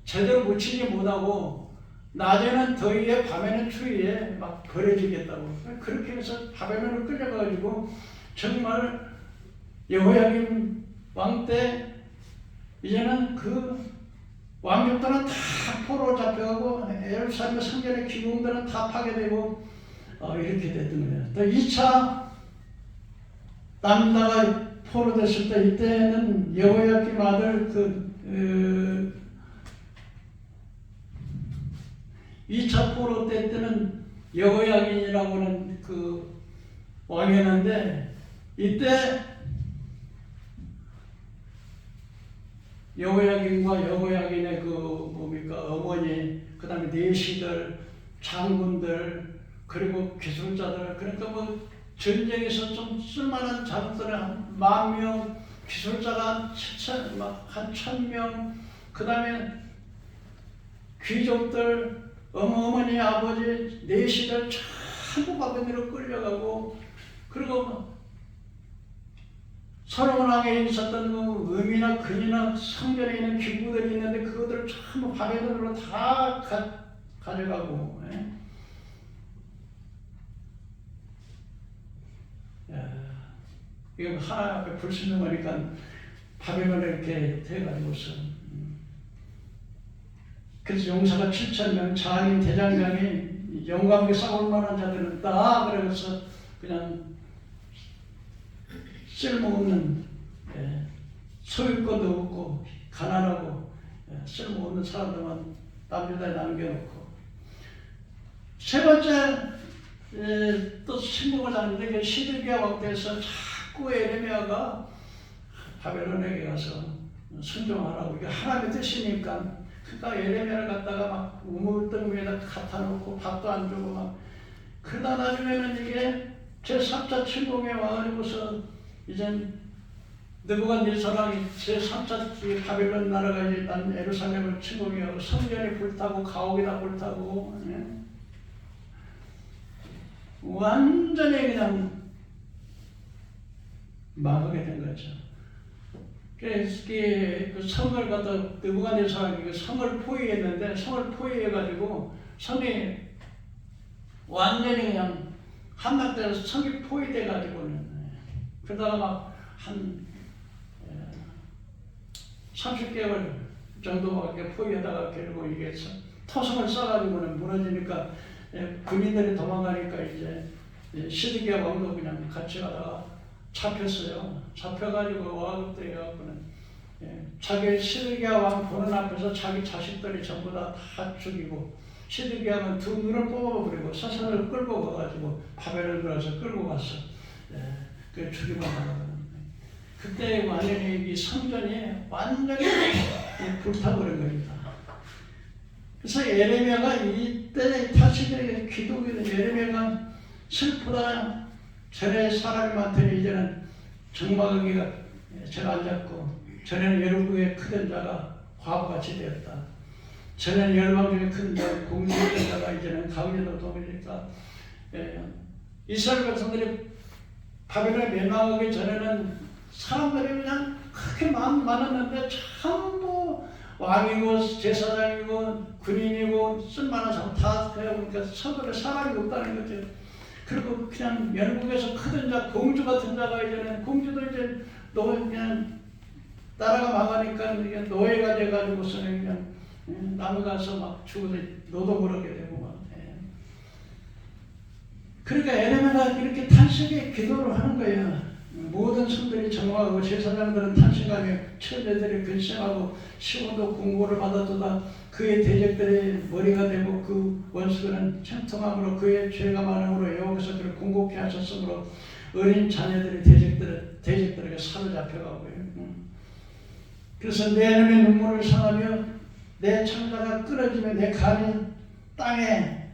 제대로 묻히지 못하고 낮에는 더위에 밤에는 추위에 막 버려지겠다고 그렇게 해서 바벨론을 끌려가가지고 정말 여호야김 왕 때 이제는 그 왕족들은 다 포로로 잡혀가고 예루살렘 성전의 기공들은 다 파괴되고 이렇게 됐던 거예요. 또 2차 남유다가 포로됐을 때 이때는 여호야김 아들 2차 포로 때는 여호야긴이라고는 그 왕이었는데, 이때 여호야긴과 여호야긴의 그 뭡니까 어머니, 그 다음에 내시들, 장군들, 그리고 기술자들, 그러니까 뭐 전쟁에서 좀 쓸만한 자들이 한 10,000명, 기술자가 한 1,000명, 그 다음에 귀족들, 어머니, 아버지, 내시들 전부 바벨론으로 끌려가고, 그리고 솔로몬 왕에 있었던 그 음이나 근이나 성전에 있는 기구들이 있는데 그것들을 전부 바벨론으로 다 가져가고. 이거 하나 앞에 불순종하니까 바벨론에 이렇게 돼가지고서. 그래서 용사가 7,000명, 장인, 대장장이 영광에 싸울 만한 자들은 다 그래서 그냥 쓸모없는, 소유권도 없고 가난하고 쓸모없는 사람들만 남유다에 남겨놓고. 세 번째 또 신공을 하는데 그 시드기야 왕 때에서 자꾸 에레미야가 바벨론에게 가서 순종하라고, 이게 하나님의 뜻이니까. 그러니까 에레미야를 갖다가 막 우물등 위에다 갖다 놓고 밥도 안 주고 막. 그러다 나중에는 이게 제3차 침공에 와가지고서 이제 느부갓네살이 제3차 바벨론 나라가 일단 예루살렘을 침공해하고 성전이 불타고 가옥이 다 불타고, 완전히 그냥 망하게 된 거죠. 그래서 그 성을 갖다 느부갓네살이 그 성을 포위했는데, 성을 포위해가지고 성이 완전히 그냥 함락돼서 성이 포위돼가지고는, 그러다가 막 한 30개월 정도밖에 포위하다가 결국 이게 토성을 쌓아가지고는 무너지니까 군인들이 도망가니까 이제 시드기야 왕도 그냥 같이 가다가 잡혔어요. 잡혀가지고 와그때 해갖고는 자기 시드기야 왕 보는 앞에서 자기 자식들이 전부 다 죽이고, 시드기야 왕은 두 눈을 뽑아버리고 사슴을 끌고 가가지고 바벨론 들어서 끌고 갔어. 그 죽이고 나가거든. 그때 완전히 이 성전이 완전히 불타버린 겁니다. 그래서 예레미야가 이때 타시들에게 기독교는 예레미야가 슬프다. 전에 사람이 많더니 이제는 정막이가 절 앉았고, 전에는 열국의 크던 자가 과부같이 되었다. 전에는 열방 중에 큰 자, 공주였던 자가 이제는 가운데로 도우니까, 이스라엘 백성들이 바벨론에 멸망하기 전에는 사람들이 그냥 크게 많았는데 전부 왕이고 제사장이고 군인이고 쓸만한 사람 다 그러니까 서둘에 사람이 없다는 거죠. 그리고 그냥 영국에서 크던 자, 공주 같은 자가 이제는 공주도 이제 그냥 나라가 망하니까 이게 노예가 돼가지고서는 그냥 남에 가서 막 죽어서 노동을 하게 되고 막. 그러니까 에레미야가 이렇게 탄식에 기도를 하는 거예요. 모든 성들이 정화하고 제사장들은 탄식하며 처제들이 근심하고 시온도 공고를 받아도다 그의 대적들의 머리가 되고 그 원수들은 청통함으로 그의 죄가 많음으로 여호와께서 그를 공고케 하셨으므로 어린 자녀들이 대적들에게 사로잡혀가고요. 그래서 내 눈에 눈물을 상하며 내 창자가 끊어지며 내 간이 땅에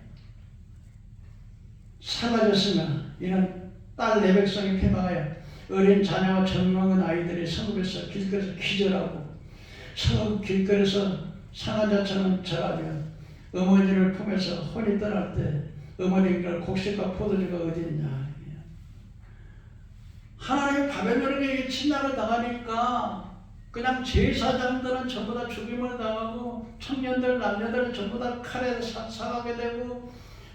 사라졌으며 이는 딸 내 백성이 패망하여 어린 자녀와 젊은 아이들이 성읍에서 길거리에서 기절하고 성읍 길거리에서 상한 자처럼 절하며 어머니를 품에서 혼이 떠날 때 어머니가 곡식과 포도주가 어디 있냐. 하나님의 바벨론에게 침략을 당하니까 그냥 제사장들은 전부 다 죽임을 당하고 청년들 남녀들은 전부 다 칼에 사가게 되고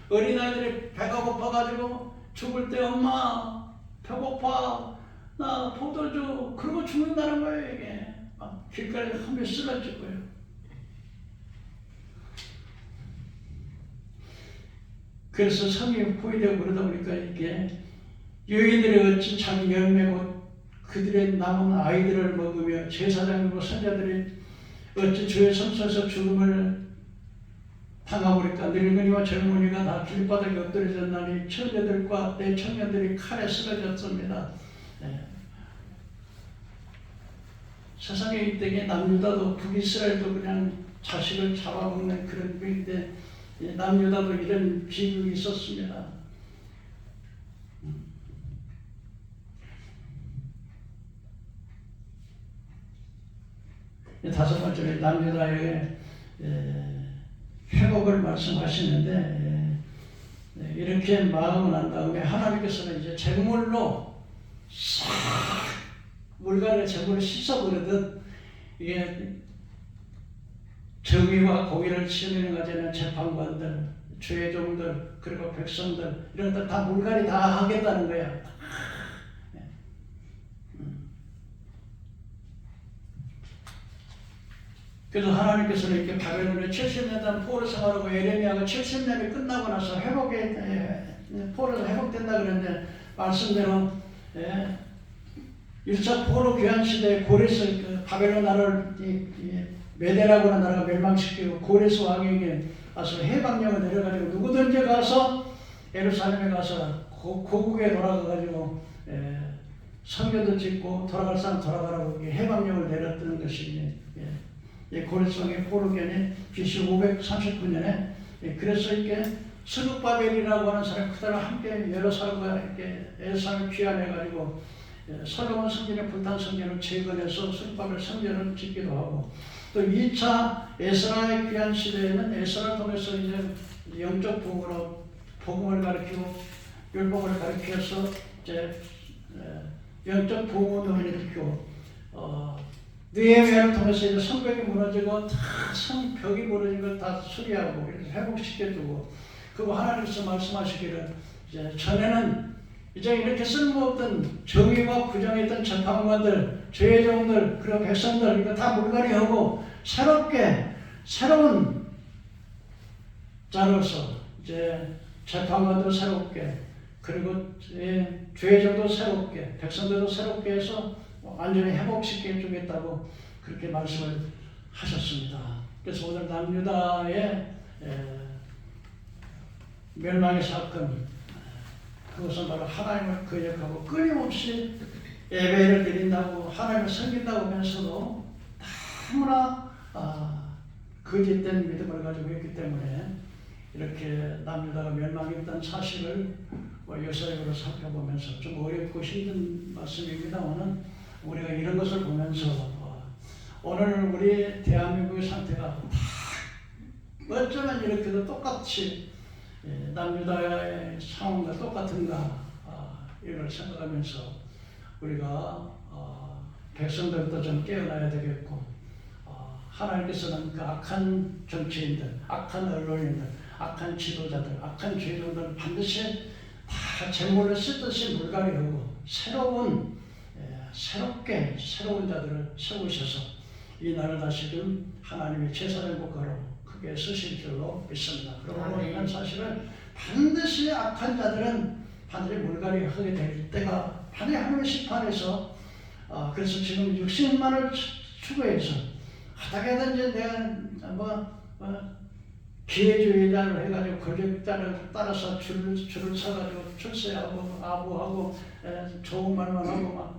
어린아이들이 배가 고파가지고 죽을 때 엄마 배고파 나 포도주 그러고 죽는다는 거예요. 이게 막 길거리에 한 명 쓰러지고요. 그래서 성이 포위되고 그러다 보니까 이게 여인들이 어찌 자기 열매고 그들의 남은 아이들을 먹으며 제사장이고 선자들이 어찌 주의 성소에서 죽음을 당하오리까 늙은이와 젊은이가 다 길바닥에 엎드려졌나니 처녀들과 내 청년들이 칼에 쓰러졌습니다. 네. 세상에 이때에 남유다도 북이스라엘도 그냥 자식을 잡아먹는 그런 분인데 남유다도 이런 비극이 있었습니다. 다섯 번째로 남유다의 회복을 말씀하시는데 이렇게 마음을 한 다음에 하나님께서는 이제 제물로 싹 물간에 제물을 씻어버리듯 이게 정의와 공의를 실현하자는 재판관들, 죄종들, 그리고 백성들 이런 것들 다 물갈이 다 하겠다는 거야. 그래서 하나님께서는 이렇게 바벨론에 70년 동안 포로 생활하고 예레미야가 70년이 끝나고 나서 포로가 회복된다 그랬는데 말씀대로 1차 포로 귀환 시대에 고레스 바벨론 나라를 메데라고 하는 나라가 멸망시키고 고레스 왕에게 가서 해방령을 내려가지고 누구든지 가서 예루살렘에 가서 고국에 돌아가가지고 성전도 짓고 돌아갈 사람 돌아가라고 해방령을 내렸던 것이 고레스 왕의 포로기간이 BC 539년에 그래서 이렇게 스룹바벨이라고 하는 사람이 그대로 함께 여러 사람과 이렇게 예루살렘을 귀환해가지고 솔로몬 성전의 불탄 성전을 재건해서 스룹바벨 성전을 짓기도 하고 또 2차 에스라의 귀환 시대에는 에스라를 통해서 이제 영적 부흥으로 복음을 가르치고 율법을 가르쳐서 이제 영적 부흥운동을 일으키고 느헤미야를 통해서 이제 성벽이 무너지고 다 성벽이 무너진 걸 다 수리하고 이렇게 회복시켜주고 그리고 하나님께서 말씀하시기를 이제 전에는 이제 이렇게 쓸모없던 정의와 부정했던 재판관들, 죄종들, 그리고 백성들 이거 다 물갈이하고 새로운 자로서 이제 재판관도 새롭게 그리고 죄종도 새롭게 백성들도 새롭게 해서 완전히 회복시켜 주겠다고 그렇게 말씀을 하셨습니다. 그래서 오늘 남유다의 멸망의 사건 그것은 바로 하나님을 거역하고 끊임없이 예배를 드린다고 하나님을 섬긴다고 하면서도 너무나 거짓된 믿음을 가지고 있기 때문에 이렇게 남유다가 멸망했던 사실을 역사적으로 살펴보면서 좀 어렵고 힘든 말씀입니다만 우리가 이런 것을 보면서 오늘 우리 대한민국의 상태가 어쩌면 이렇게도 똑같이 남유다의 상황과 똑같은가 이걸 생각하면서 우리가 백성들도 좀 깨어나야 되겠고 하나님께서는 그 악한 정치인들, 악한 언론인들, 악한 지도자들, 악한 죄종들 반드시 다 제물을 쓰듯이 물갈이하고 새로운 자들을 세우셔서 이 나라를 다시금 하나님의 제사장 국가로 크게 쓰실 줄로 믿습니다. 그러므로 이런 사실은 반드시 악한 자들은 반드시 물갈이하게 될 때가 반드시 하나님의 심판에서 그래서 지금 60만을 추구해서 어떻게든지 내가 기회주의자를 해가지고 권력자를 따라서 줄을 서가지고 출세하고 아부하고 좋은 말만 하고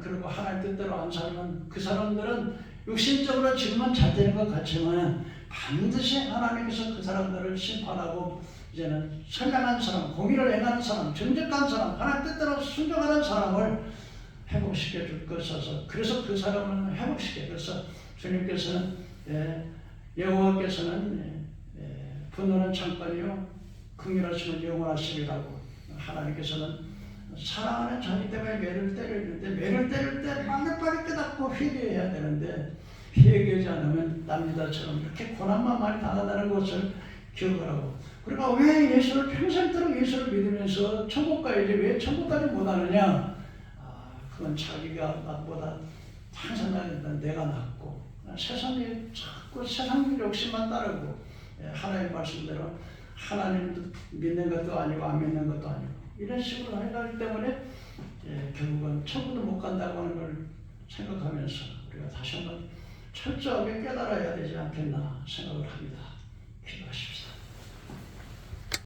그리고 하나님 뜻대로 안 살면 그 사람들은 육신적으로 지금은 잘 되는 것 같지만 반드시 하나님께서 그 사람들을 심판하고 이제는 선량한 사람, 공의를 행하는 사람, 정직한 사람, 하나님 뜻대로 순종하는 사람을 회복시켜 줄 것이어서 그래서 그 사람을 회복시켜 그래서 주님께서는 여호와께서는 분노는 잠깐이요 긍휼하시면 영원하시리라고 하나님께서는 사랑하는 자녀 때문에 매를 때리는데 매를 때릴 때 빨리빨리 깨닫고 회개해야 되는데 회개하지 않으면 남유다처럼 이렇게 고난만 많이 당한다는 것을 기억하라고 그러니까 왜 예수를 평생도록 예수를 믿으면서 천국 가야지 왜 천국까지 못하느냐 그건 자기가 나보다 항상 내가 낫고 세상에 자꾸 세상 욕심만 따르고 하나님의 말씀대로 하나님 믿는 것도 아니고 안 믿는 것도 아니고 이런 식으로 해가기 때문에 결국은 천국도 못 간다고 하는 걸 생각하면서 우리가 다시 한번 철저하게 깨달아야 되지 않겠나 생각을 합니다. 기도하십시오.